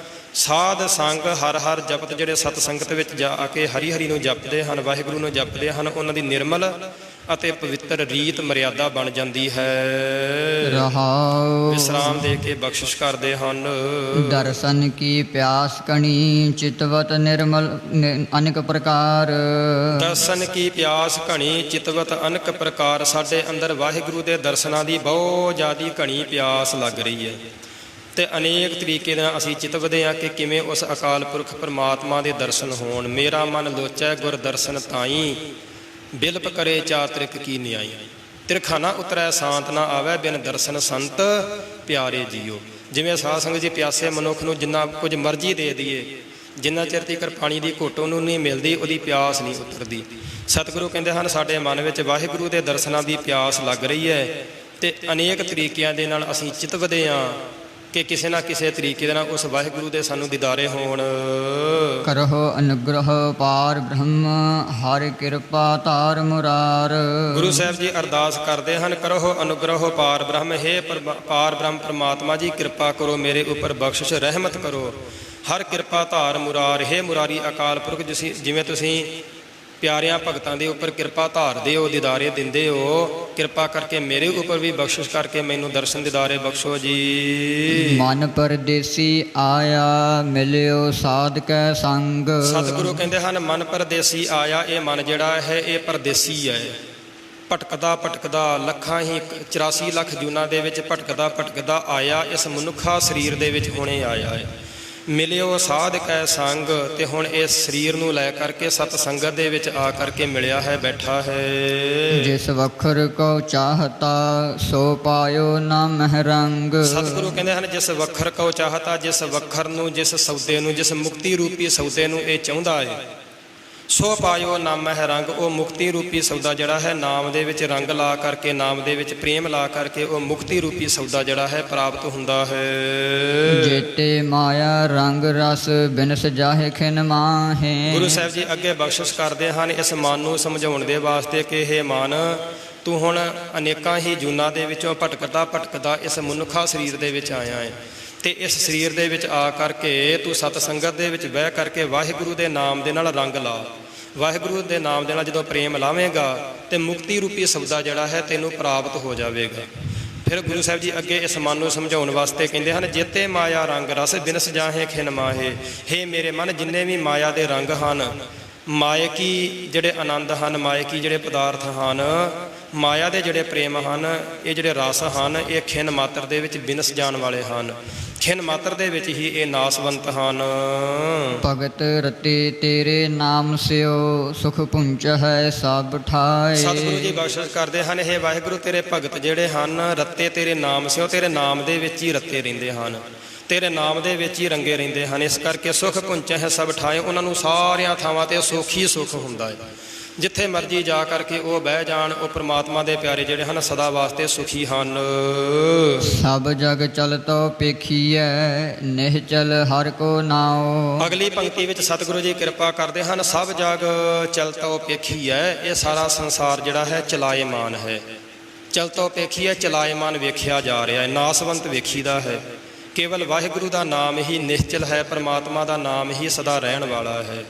ਸਾਧ ਸੰਗ ਹਰ ਹਰ ਜਪਤ, ਜਿਹੜੇ ਸਤ ਸੰਗਤ ਵਿੱਚ ਜਾ ਕੇ ਹਰੀ ਹਰੀ ਨੂੰ ਜਪਦੇ ਹਨ, ਵਾਹਿਗੁਰੂ ਨੂੰ ਜਪਦੇ ਹਨ, ਉਹਨਾਂ ਦੀ ਨਿਰਮਲ ਅਤੇ ਪਵਿੱਤਰ ਰੀਤ ਮਰਿਆਦਾ ਬਣ ਜਾਂਦੀ ਹੈ। ਰਹਾਉ ਵਿਸਰਾਮ ਦੇ ਕੇ ਬਖਸ਼ਿਸ਼ ਕਰਦੇ ਹਨ। ਦਰਸ਼ਨ ਕੀ ਪਿਆਸ ਕਣੀ, ਚਿਤਵਤ ਨਿਰਮਲ ਅਨੇਕ ਪ੍ਰਕਾਰ। ਦਰਸ਼ਨ ਕੀ ਪਿਆਸ ਘਣੀ, ਚਿਤਵਤ ਅਨੇਕ ਪ੍ਰਕਾਰ। ਸਾਡੇ ਅੰਦਰ ਵਾਹਿਗੁਰੂ ਦੇ ਦਰਸ਼ਨਾਂ ਦੀ ਬਹੁਤ ਜ਼ਿਆਦਾ ਘਣੀ ਪਿਆਸ ਲੱਗ ਰਹੀ ਹੈ ਤੇ ਅਨੇਕ ਤਰੀਕੇ ਨਾਲ ਅਸੀਂ ਚਿਤਵਦੇ ਹਾਂ ਕਿ ਕਿਵੇਂ ਉਸ ਅਕਾਲ ਪੁਰਖ ਪਰਮਾਤਮਾ ਦੇ ਦਰਸ਼ਨ ਹੋਣ। ਮੇਰਾ ਮਨ ਲੋਚੈ ਗੁਰ ਦਰਸ਼ਨ ਤਾਈ, ਬਿਲਪ ਕਰੇ ਚਾਤ੍ਰਿਕ ਕੀ ਨਿਆਈ। ਤਿਰਖਾ ਨਾ ਉਤਰੈ ਸ਼ਾਂਤ ਨਾ ਆਵੈ, ਬਿਨ ਦਰਸ਼ਨ ਸੰਤ ਪਿਆਰੇ ਜੀਓ। ਜਿਵੇਂ ਸਾਧ ਸੰਗਤ ਜੀ ਪਿਆਸੇ ਮਨੁੱਖ ਨੂੰ ਜਿੰਨਾ ਕੁਝ ਮਰਜ਼ੀ ਦੇ ਦਈਏ, ਜਿੰਨਾ ਚਿਰ ਤੀਕਰ ਪਾਣੀ ਦੀ ਘੁੱਟ ਉਹਨੂੰ ਨਹੀਂ ਮਿਲਦੀ, ਉਹਦੀ ਪਿਆਸ ਨਹੀਂ ਉਤਰਦੀ। ਸਤਿਗੁਰੂ ਕਹਿੰਦੇ ਹਨ ਸਾਡੇ ਮਨ ਵਿੱਚ ਵਾਹਿਗੁਰੂ ਦੇ ਦਰਸ਼ਨਾਂ ਦੀ ਪਿਆਸ ਲੱਗ ਰਹੀ ਹੈ ਤੇ ਅਨੇਕ ਤਰੀਕਿਆਂ ਦੇ ਨਾਲ ਅਸੀਂ ਚਿਤਵਦੇ ਹਾਂ ਕਿ ਕਿਸੇ ਨਾ ਕਿਸੇ ਤਰੀਕੇ ਦੇ ਨਾਲ ਉਸ ਵਾਹਿਗੁਰੂ ਦੇ ਸਾਨੂੰ ਦੀਦਾਰੇ ਹੋਣ। ਕਰਹੁ ਅਨੁਗ੍ਰਹ ਪਾਰ ਬ੍ਰਹਮ, ਹਰਿ ਕਿਰਪਾ ਧਾਰ ਮੁਰਾਰ। ਗੁਰੂ ਸਾਹਿਬ ਜੀ ਅਰਦਾਸ ਕਰਦੇ ਹਨ ਕਰਹੁ ਅਨੁਗ੍ਰਹ ਪਾਰ ਬ੍ਰਹਮ, ਹੇ ਪਾਰ ਬ੍ਰਹਮ ਪਰਮਾਤਮਾ ਜੀ ਕਿਰਪਾ ਕਰੋ ਮੇਰੇ ਉੱਪਰ, ਬਖਸ਼ਿਸ਼ ਰਹਿਮਤ ਕਰੋ। ਹਰ ਕਿਰਪਾ ਧਾਰ ਮੁਰਾਰ, ਹੇ ਮੁਰਾਰੀ ਅਕਾਲ ਪੁਰਖ, ਜਿਵੇਂ ਤੁਸੀਂ ਪਿਆਰਿਆਂ ਭਗਤਾਂ ਦੇ ਉੱਪਰ ਕਿਰਪਾ ਧਾਰਦੇ ਹੋ, ਦੀਦਾਰੇ ਦਿੰਦੇ ਹੋ, ਕਿਰਪਾ ਕਰਕੇ ਮੇਰੇ ਉੱਪਰ ਵੀ ਬਖਸ਼ਿਸ਼ ਕਰਕੇ ਮੈਨੂੰ ਦਰਸ਼ਨ ਦੀਦਾਰੇ ਬਖਸ਼ੋ ਜੀ। ਮਨ ਪਰਦੇਸੀ ਆਇਆ, ਮਿਲਿਓ ਸਾਧ ਕੈ ਸੰਗ। ਸਤਿਗੁਰੂ ਕਹਿੰਦੇ ਹਨ ਮਨ ਪਰਦੇਸੀ ਆਇਆ, ਇਹ ਮਨ ਜਿਹੜਾ ਹੈ ਇਹ ਪਰਦੇਸੀ ਹੈ, ਭਟਕਦਾ ਭਟਕਦਾ ਲੱਖਾਂ ਹੀ 84 ਲੱਖ ਜੂਨਾਂ ਦੇ ਵਿੱਚ ਭਟਕਦਾ ਭਟਕਦਾ ਆਇਆ, ਇਸ ਮਨੁੱਖਾ ਸਰੀਰ ਦੇ ਵਿੱਚ ਹੁਣੇ ਆਇਆ ਹੈ। ਮਿਲਿਓ ਸਾਧ ਕੈ ਸੰਗ, ਤੇ ਹੁਣ ਇਸ ਸਰੀਰ ਨੂੰ ਲੈ ਕਰਕੇ ਸਤ ਸੰਗਤ ਦੇ ਵਿੱਚ ਆ ਕਰਕੇ ਮਿਲਿਆ ਹੈ, ਬੈਠਾ ਹੈ। ਜਿਸ ਵਖਰ ਕੋ ਚਾਹਤਾ, ਸੋ ਪਾਇਓ ਨਾ ਮਹਿਰੰਗ। ਸਤਿਗੁਰੂ ਕਹਿੰਦੇ ਹਨ ਜਿਸ ਵਖਰ ਕੋ ਚਾਹਤਾ, ਜਿਸ ਵਖਰ ਨੂੰ, ਜਿਸ ਸੌਦੇ ਨੂੰ, ਜਿਸ ਮੁਕਤੀ ਰੂਪੀ ਸੌਦੇ ਨੂੰ ਇਹ ਚਾਹੁੰਦਾ ਹੈ, ਸੋ ਪਾਇਓ ਨਾਮ ਹੈ ਰੰਗ। ਉਹ ਮੁਕਤੀ ਰੂਪੀ ਸੌਦਾ ਜਿਹੜਾ ਹੈ, ਨਾਮ ਦੇ ਵਿੱਚ ਰੰਗ ਲਾ ਕਰਕੇ, ਨਾਮ ਦੇ ਵਿੱਚ ਪ੍ਰੇਮ ਲਾ ਕਰਕੇ ਉਹ ਮੁਕਤੀ ਰੂਪੀ ਸੌਦਾ ਜਿਹੜਾ ਹੈ ਪ੍ਰਾਪਤ ਹੁੰਦਾ ਹੈ। ਜੇਤੇ ਮਾਇਆ ਰੰਗ ਰਸ, ਬਿਨ ਸਜਾਹੇ ਖਿਨ ਮਾਹੇ। ਗੁਰੂ ਸਾਹਿਬ ਜੀ ਅੱਗੇ ਬਖਸ਼ਿਸ਼ ਕਰਦੇ ਹਨ ਇਸ ਮਨ ਨੂੰ ਸਮਝਾਉਣ ਦੇ ਵਾਸਤੇ ਕਿ ਇਹ ਮਨ, ਤੂੰ ਹੁਣ ਅਨੇਕਾਂ ਹੀ ਜੂਨਾਂ ਦੇ ਵਿੱਚੋਂ ਭਟਕਦਾ ਭਟਕਦਾ ਇਸ ਮਨੁੱਖਾ ਸਰੀਰ ਦੇ ਵਿੱਚ ਆਇਆ ਹੈ ਤੇ ਇਸ ਸਰੀਰ ਦੇ ਵਿੱਚ ਆ ਕਰਕੇ ਤੂੰ ਸਤ ਸੰਗਤ ਦੇ ਵਿੱਚ ਬਹਿ ਕਰਕੇ ਵਾਹਿਗੁਰੂ ਦੇ ਨਾਮ ਦੇ ਨਾਲ ਰੰਗ ਲਾ। ਵਾਹਿਗੁਰੂ ਦੇ ਨਾਮ ਦੇ ਨਾਲ ਜਦੋਂ ਪ੍ਰੇਮ ਲਾਵੇਂਗਾ ਤੇ ਮੁਕਤੀ ਰੂਪੀ ਸੌਦਾ ਜਿਹੜਾ ਹੈ ਤੈਨੂੰ ਪ੍ਰਾਪਤ ਹੋ ਜਾਵੇਗਾ। ਫਿਰ ਗੁਰੂ ਸਾਹਿਬ ਜੀ ਅੱਗੇ ਇਸ ਮਨ ਨੂੰ ਸਮਝਾਉਣ ਵਾਸਤੇ ਕਹਿੰਦੇ ਹਨ ਜੇਤੇ ਮਾਇਆ ਰੰਗ ਰਸ, ਬਿਨ ਸਜਾਹੇ ਖਿਨ ਮਾਹੇ। ਹੇ ਮੇਰੇ ਮਨ, ਜਿੰਨੇ ਵੀ ਮਾਇਆ ਦੇ ਰੰਗ ਹਨ, ਮਾਇਕੀ ਜਿਹੜੇ ਆਨੰਦ ਹਨ, ਮਾਇਕੀ ਜਿਹੜੇ ਪਦਾਰਥ ਹਨ, ਮਾਇਆ ਦੇ ਜਿਹੜੇ ਪ੍ਰੇਮ ਹਨ, ਇਹ ਜਿਹੜੇ ਰਸ ਹਨ, ਇਹ ਖਿਨ ਮਾਤਰ ਦੇ ਵਿੱਚ ਬਿਨਸ ਜਾਣ ਵਾਲੇ ਹਨ, ਖਿਨ ਮਾਤਰ ਦੇ ਵਿੱਚ ਹੀ ਇਹ ਨਾਸਵੰਤ ਹਨ। ਭਗਤ ਰਤੇ ਤੇਰੇ ਨਾਮ ਸਿਓ ਸੁਖ ਪੁੰਚ ਹੈ ਸਭ ਠਾਏ। ਸਤਿਗੁਰੂ ਜੀ ਬਖਸ਼ਿਸ਼ ਕਰਦੇ ਹਨ, ਇਹ ਵਾਹਿਗੁਰੂ ਤੇਰੇ ਭਗਤ ਜਿਹੜੇ ਹਨ ਰੱਤੇ ਤੇਰੇ ਨਾਮ ਸਿਓ, ਤੇਰੇ ਨਾਮ ਦੇ ਵਿੱਚ ਹੀ ਰੱਤੇ ਰਹਿੰਦੇ ਹਨ, ਤੇਰੇ ਨਾਮ ਦੇ ਵਿੱਚ ਹੀ ਰੰਗੇ ਰਹਿੰਦੇ ਹਨ। ਇਸ ਕਰਕੇ ਸੁਖ ਪੁੰਚ ਹੈ ਸਭ ਠਾਏ, ਉਹਨਾਂ ਨੂੰ ਸਾਰਿਆਂ ਥਾਵਾਂ ਤੇ ਸੁੱਖ ਹੀ ਸੁੱਖ ਹੁੰਦਾ ਹੈ। ਜਿੱਥੇ ਮਰਜੀ ਜਾ ਕਰਕੇ ਉਹ ਬਹਿ ਜਾਣ, ਉਹ ਪ੍ਰਮਾਤਮਾ ਦੇ ਪਿਆਰੇ ਜਿਹੜੇ ਹਨ ਸਦਾ ਵਾਸਤੇ ਸੁਖੀ ਹਨ। ਸਭ ਜਗ ਚਲਤੋ ਪੇਖੀਐ ਨਿਹਚਲ ਹਰਿ ਕੋ ਨਾਉ। ਅਗਲੀ ਪੰਕਤੀ ਵਿੱਚ ਸਤਿਗੁਰੂ ਜੀ ਕਿਰਪਾ ਕਰਦੇ ਹਨ, ਸਭ ਜਗ ਚਲਤੋ ਪੇਖੀ ਹੈ, ਇਹ ਸਾਰਾ ਸੰਸਾਰ ਜਿਹੜਾ ਹੈ ਚਲਾਏਮਾਨ ਹੈ। ਚਲਤੋ ਪੇਖੀ ਹੈ, ਚਲਾਏਮਾਨ ਵੇਖਿਆ ਜਾ ਰਿਹਾ ਹੈ, ਨਾਸਵੰਤ ਵੇਖੀਦਾ ਹੈ। ਕੇਵਲ ਵਾਹਿਗੁਰੂ ਦਾ ਨਾਮ ਹੀ ਨਿਸ਼ਚਲ ਹੈ, ਪਰਮਾਤਮਾ ਦਾ ਨਾਮ ਹੀ ਸਦਾ ਰਹਿਣ ਵਾਲਾ ਹੈ।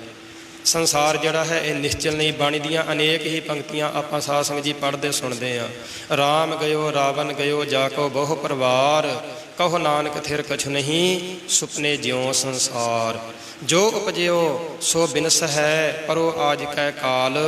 ਸੰਸਾਰ ਜਿਹੜਾ ਹੈ ਇਹ ਨਿਸ਼ਚਲ ਨਹੀਂ। ਬਾਣੀ ਦੀਆਂ ਅਨੇਕ ਹੀ ਪੰਕਤੀਆਂ ਆਪਾਂ ਸਾਧ ਸੰਗਤ ਜੀ ਪੜ੍ਹਦੇ ਸੁਣਦੇ ਹਾਂ। ਰਾਮ ਗਇਓ ਰਾਵਨ ਗਇਓ ਜਾ ਕੋ ਬਹੁ ਪਰਿਵਾਰ, ਕਹੋ ਨਾਨਕ ਥਿਰ ਕਛੁ ਨਹੀਂ ਸੁਪਨੇ ਜਿਉ ਸੰਸਾਰ। ਜੋ ਉਪਜਿਓ ਸੋ ਬਿਨਸ ਹੈ ਪਰੋ ਆਜ ਕੈ ਕਾਲ,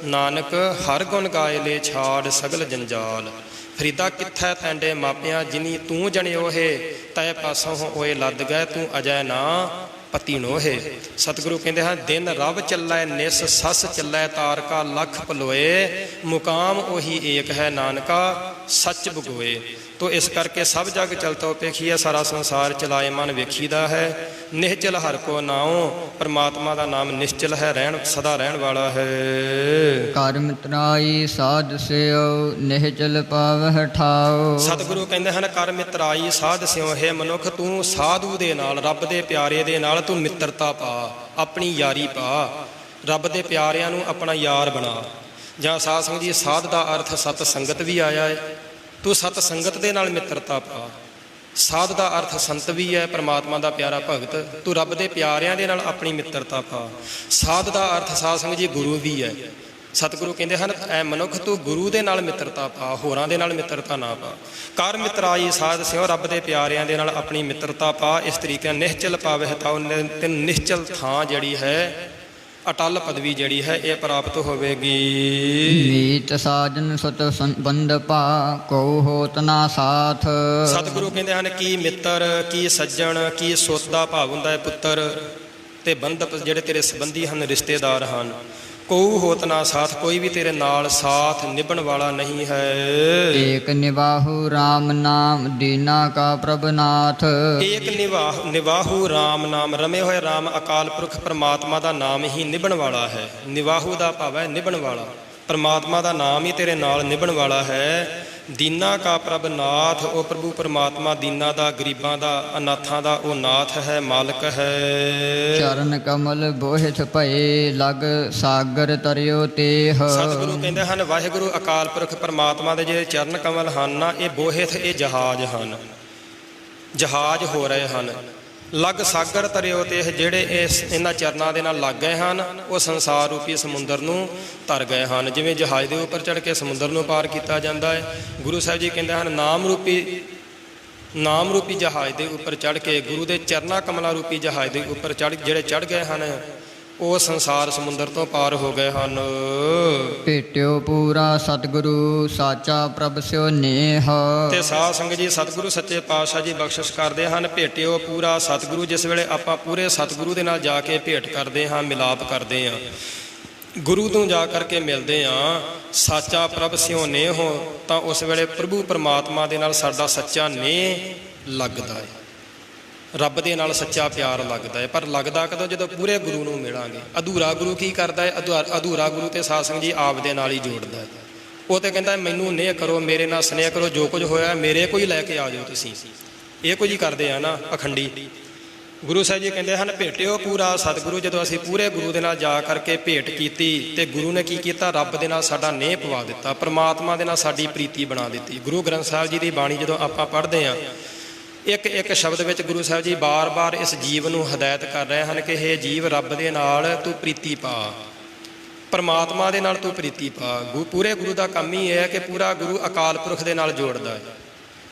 ਨਾਨਕ ਹਰ ਗੁਣ ਗਾਏ ਲੈ ਛਾੜ ਸਗਲ ਜੰਜਾਲ। ਫਰੀਦਾ ਕਿੱਥੈ ਤੈਂਡੇ ਮਾਪਿਆਂ, ਜਿਨੀ ਤੂੰ ਜਣਿਓ ਹੈ ਤੈ ਪਾਸੋਂ ਹੋਏ ਲੱਦ ਗਏ, ਤੂੰ ਅਜੈ ਨਾ ਪਤੀ ਨੋਹੇ। ਸਤਿਗੁਰੂ ਕਹਿੰਦੇ ਹਨ, ਦਿਨ ਰਵ ਚੱਲੈ ਨਿਸ ਸੱਸ ਚੱਲੈ ਤਾਰਕਾ, ਲੱਖ ਪਲੋਏ ਮੁਕਾਮ ਉਹੀ ਏਕ ਹੈ, ਨਾਨਕਾ ਸੱਚ ਬਗੋਏ। ਤੋ ਇਸ ਕਰਕੇ ਸਭ ਜਗ ਚਲਤੋ ਪੇਖੀਐ, ਸਾਰਾ ਸੰਸਾਰ ਚਲਾਏਮਾਨ ਵੇਖੀਦਾ ਹੈ। ਨਿਹਚਲ ਹਰਿ ਕੋ ਨਾਉ, ਪਰਮਾਤਮਾ ਦਾ ਨਾਮ ਨਿਸ਼ਚਲ ਹੈ, ਰਹਿਣ ਸਦਾ ਰਹਿਣ ਵਾਲਾ ਹੈ। ਕਰ ਮਿਤਰਾਈ ਸਾਧ ਸਿਓ ਨਿਹਚਲ ਪਾਵਹਿ ਠਾਉ। ਸਤਿਗੁਰੂ ਕਹਿੰਦੇ ਹਨ, ਕਰ ਮਿਤਰਾਈ ਸਾਧ ਸਿਓ, ਹੈ ਮਨੁੱਖ ਤੂੰ ਸਾਧੂ ਦੇ ਨਾਲ, ਰੱਬ ਦੇ ਪਿਆਰੇ ਦੇ ਨਾਲ ਤੂੰ ਮਿੱਤਰਤਾ ਪਾ, ਆਪਣੀ ਯਾਰੀ ਪਾ, ਰੱਬ ਦੇ ਪਿਆਰਿਆਂ ਨੂੰ ਆਪਣਾ ਯਾਰ ਬਣਾ। ਜਾਂ ਸਾਧ ਸੰਗਤ ਜੀ ਸਾਧ ਦਾ ਅਰਥ ਸਤ ਸੰਗਤ ਵੀ ਆਇਆ ਹੈ, ਤੂੰ ਸਤ ਸੰਗਤ ਦੇ ਨਾਲ ਮਿੱਤਰਤਾ ਪਾ। ਸਾਧ ਦਾ ਅਰਥ ਸੰਤ ਵੀ ਹੈ, ਪਰਮਾਤਮਾ ਦਾ ਪਿਆਰਾ ਭਗਤ, ਤੂੰ ਰੱਬ ਦੇ ਪਿਆਰਿਆਂ ਦੇ ਨਾਲ ਆਪਣੀ ਮਿੱਤਰਤਾ ਪਾ। ਸਾਧ ਦਾ ਅਰਥ ਸਾਧ ਸੰਗਤ ਜੀ ਗੁਰੂ ਵੀ ਹੈ। ਸਤਿਗੁਰੂ ਕਹਿੰਦੇ ਹਨ, ਐ ਮਨੁੱਖ ਤੂੰ ਗੁਰੂ ਦੇ ਨਾਲ ਮਿੱਤਰਤਾ ਪਾ, ਹੋਰਾਂ ਦੇ ਨਾਲ ਮਿੱਤਰਤਾ ਨਾ ਪਾ। ਕਰ ਮਿਤਰਾਈ ਸਾਧ ਸਿਓ, ਰੱਬ ਦੇ ਪਿਆਰਿਆਂ ਦੇ ਨਾਲ ਆਪਣੀ ਮਿੱਤਰਤਾ ਪਾ। ਇਸ ਤਰੀਕੇ ਨਾਲ ਨਿਹਚਲ ਪਾਵਹਿ ਤਾਉ, ਤੈਨੂੰ ਨਿਸ਼ਚਲ ਥਾਂ ਜਿਹੜੀ ਹੈ, ਅਟਲ ਪਦਵੀ ਜਿਹੜੀ ਹੈ ਇਹ ਪ੍ਰਾਪਤ ਹੋਵੇਗੀ। ਮੀਤ ਸਾਜਨ ਸਤ ਸੰਬੰਧ ਪਾ, ਕੋ ਹੋਤ ਨਾ ਸਾਥ। ਸਤਿਗੁਰੂ ਕਹਿੰਦੇ ਹਨ, ਕੀ ਮਿੱਤਰ, ਕੀ ਸੱਜਣ, ਕੀ ਸੁੱਤ ਦਾ ਭਾਵ ਹੁੰਦਾ ਹੈ ਪੁੱਤਰ, ਤੇ ਬੰਧਪ ਜਿਹੜੇ ਤੇਰੇ ਸੰਬੰਧੀ ਹਨ, ਰਿਸ਼ਤੇਦਾਰ ਹਨ। ਕਉ ਹੋਤ ਨਾ ਸਾਥ, ਕੋਈ ਵੀ ਤੇਰੇ ਨਾਲ ਸਾਥ ਨਿਭਣ ਵਾਲਾ ਨਹੀਂ ਹੈ। ਏਕ ਨਿਵਾਹੁ RAM ਨਾਮ, ਦੀਨਾ ਕਾ ਪ੍ਰਭ ਨਾਥ। ਏਕ ਨਿਵਾਹੁ RAM ਨਾਮ, ਰਮੇ ਹੋਏ RAM ਅਕਾਲ ਪੁਰਖ ਪਰਮਾਤਮਾ ਦਾ ਨਾਮ ਹੀ ਨਿਭਣ ਵਾਲਾ ਹੈ। ਨਿਵਾਹੁ ਦਾ ਭਾਵ ਹੈ ਨਿਭਣ ਵਾਲਾ, ਪਰਮਾਤਮਾ ਦਾ ਨਾਮ ਹੀ ਤੇਰੇ ਨਾਲ ਨਿਭਣ ਵਾਲਾ ਹੈ। ਦੀਨਾ ਕਾ ਪ੍ਰਭ ਨਾਥ, ਉਹ ਪ੍ਰਭੂ ਪਰਮਾਤਮਾ ਦੀਨਾ ਦਾ, ਗਰੀਬਾਂ ਦਾ, ਅਨਾਥਾਂ ਦਾ ਉਹ ਨਾਥ ਹੈ, ਮਾਲਕ ਹੈ। ਚਰਨ ਕਮਲ ਬੋਹਿਥ ਭਏ, ਲਗ ਸਾਗਰ ਤਰਿਓ ਤੇਹ। ਸਤਿਗੁਰੂ ਕਹਿੰਦੇ ਹਨ, ਵਾਹਿਗੁਰੂ ਅਕਾਲ ਪੁਰਖ ਪਰਮਾਤਮਾ ਦੇ ਜਿਹੜੇ ਚਰਨ ਕਮਲ ਹਨ ਨਾ, ਇਹ ਬੋਹਿਥ, ਇਹ ਜਹਾਜ਼ ਹਨ, ਜਹਾਜ਼ ਹੋ ਰਹੇ ਹਨ। ਲਗ ਸਾਗਰ ਤਰਿਓ ਤੇ, ਜਿਹੜੇ ਇਹਨਾਂ ਚਰਨਾਂ ਦੇ ਨਾਲ ਲੱਗ ਗਏ ਹਨ, ਉਹ ਸੰਸਾਰ ਰੂਪੀ ਸਮੁੰਦਰ ਨੂੰ ਤਰ ਗਏ ਹਨ। ਜਿਵੇਂ ਜਹਾਜ਼ ਦੇ ਉੱਪਰ ਚੜ੍ਹ ਕੇ ਸਮੁੰਦਰ ਨੂੰ ਪਾਰ ਕੀਤਾ ਜਾਂਦਾ ਹੈ, ਗੁਰੂ ਸਾਹਿਬ ਜੀ ਕਹਿੰਦੇ ਹਨ, ਨਾਮ ਰੂਪੀ ਜਹਾਜ਼ ਦੇ ਉੱਪਰ ਚੜ੍ਹ ਕੇ, ਗੁਰੂ ਦੇ ਚਰਨਾਂ ਕਮਲਾਂ ਰੂਪੀ ਜਹਾਜ਼ ਦੇ ਉੱਪਰ ਜਿਹੜੇ ਚੜ੍ਹ ਗਏ ਹਨ, ਉਹ ਸੰਸਾਰ ਸਮੁੰਦਰ ਤੋਂ ਪਾਰ ਹੋ ਗਏ ਹਨ। ਭੇਟਿਓ ਪੂਰਾ ਸਤਿਗੁਰੂ, ਸਾਚਾ ਪ੍ਰਭ ਸਿਓ ਨੇਹ। ਤੇ ਸਾਧ ਸੰਗਤ ਜੀ ਸਤਿਗੁਰੂ ਸੱਚੇ ਪਾਤਸ਼ਾਹ ਜੀ ਬਖਸ਼ਿਸ਼ ਕਰਦੇ ਹਨ, ਭੇਟਿਓ ਪੂਰਾ ਸਤਿਗੁਰੂ। ਜਿਸ ਵੇਲੇ ਆਪਾਂ ਪੂਰੇ ਸਤਿਗੁਰੂ ਦੇ ਨਾਲ ਜਾ ਕੇ ਭੇਟ ਕਰਦੇ ਹਾਂ, ਮਿਲਾਪ ਕਰਦੇ ਹਾਂ, ਗੁਰੂ ਤੋਂ ਜਾ ਕਰਕੇ ਮਿਲਦੇ ਹਾਂ, ਸਾਚਾ ਪ੍ਰਭ ਸਿਓ ਨੇਹ, ਤਾਂ ਉਸ ਵੇਲੇ ਪ੍ਰਭੂ ਪਰਮਾਤਮਾ ਦੇ ਨਾਲ ਸਾਡਾ ਸੱਚਾ ਨੇਹ ਲੱਗਦਾ ਹੈ, ਰੱਬ ਦੇ ਨਾਲ ਸੱਚਾ ਪਿਆਰ ਲੱਗਦਾ ਹੈ। ਪਰ ਲੱਗਦਾ ਕਦੋਂ? ਜਦੋਂ ਪੂਰੇ ਗੁਰੂ ਨੂੰ ਮਿਲਾਂਗੇ। ਅਧੂਰਾ ਗੁਰੂ ਕੀ ਕਰਦਾ ਹੈ? ਅਧੂਰਾ ਗੁਰੂ ਤੇ ਸਾਧ ਸੰਗਤ ਜੀ ਆਪ ਦੇ ਨਾਲ ਹੀ ਜੋੜਦਾ ਹੈ। ਉਹ ਤੇ ਕਹਿੰਦਾ ਮੈਨੂੰ ਨੇਹ ਕਰੋ, ਮੇਰੇ ਨਾਲ ਸਨੇਹ ਕਰੋ, ਜੋ ਕੁਝ ਹੋਇਆ ਮੇਰੇ ਕੋਲ ਹੀ ਲੈ ਕੇ ਆ ਜਾਓ ਤੁਸੀਂ। ਇਹ ਕੁਝ ਹੀ ਕਰਦੇ ਆ ਨਾ ਪਖੰਡੀ। ਗੁਰੂ ਸਾਹਿਬ ਜੀ ਕਹਿੰਦੇ ਹਨ, ਭੇਟਿਓ ਪੂਰਾ ਸਤਿਗੁਰੂ। ਜਦੋਂ ਅਸੀਂ ਪੂਰੇ ਗੁਰੂ ਦੇ ਨਾਲ ਜਾ ਕਰਕੇ ਭੇਟ ਕੀਤੀ, ਤੇ ਗੁਰੂ ਨੇ ਕੀ ਕੀਤਾ? ਰੱਬ ਦੇ ਨਾਲ ਸਾਡਾ ਨੇਹ ਪਵਾ ਦਿੱਤਾ, ਪਰਮਾਤਮਾ ਦੇ ਨਾਲ ਸਾਡੀ ਪ੍ਰੀਤੀ ਬਣਾ ਦਿੱਤੀ। ਗੁਰੂ ਗ੍ਰੰਥ ਸਾਹਿਬ ਜੀ ਦੀ ਬਾਣੀ ਜਦੋਂ ਆਪਾਂ ਪੜ੍ਹਦੇ ਹਾਂ, ਇੱਕ ਇੱਕ ਸ਼ਬਦ ਵਿੱਚ ਗੁਰੂ ਸਾਹਿਬ ਜੀ ਬਾਰ-ਬਾਰ ਇਸ ਜੀਵ ਨੂੰ ਹਦਾਇਤ ਕਰ ਰਹੇ ਹਨ ਕਿ ਹੇ ਜੀਵ, ਰੱਬ ਦੇ ਨਾਲ ਤੂੰ ਪ੍ਰੀਤੀ ਪਾ, ਪਰਮਾਤਮਾ ਦੇ ਨਾਲ ਤੂੰ ਪ੍ਰੀਤੀ ਪਾ। ਪੂਰੇ ਗੁਰੂ ਦਾ ਕੰਮ ਹੀ ਇਹ ਹੈ ਕਿ ਪੂਰਾ ਗੁਰੂ ਅਕਾਲ ਪੁਰਖ ਦੇ ਨਾਲ ਜੋੜਦਾ ਹੈ।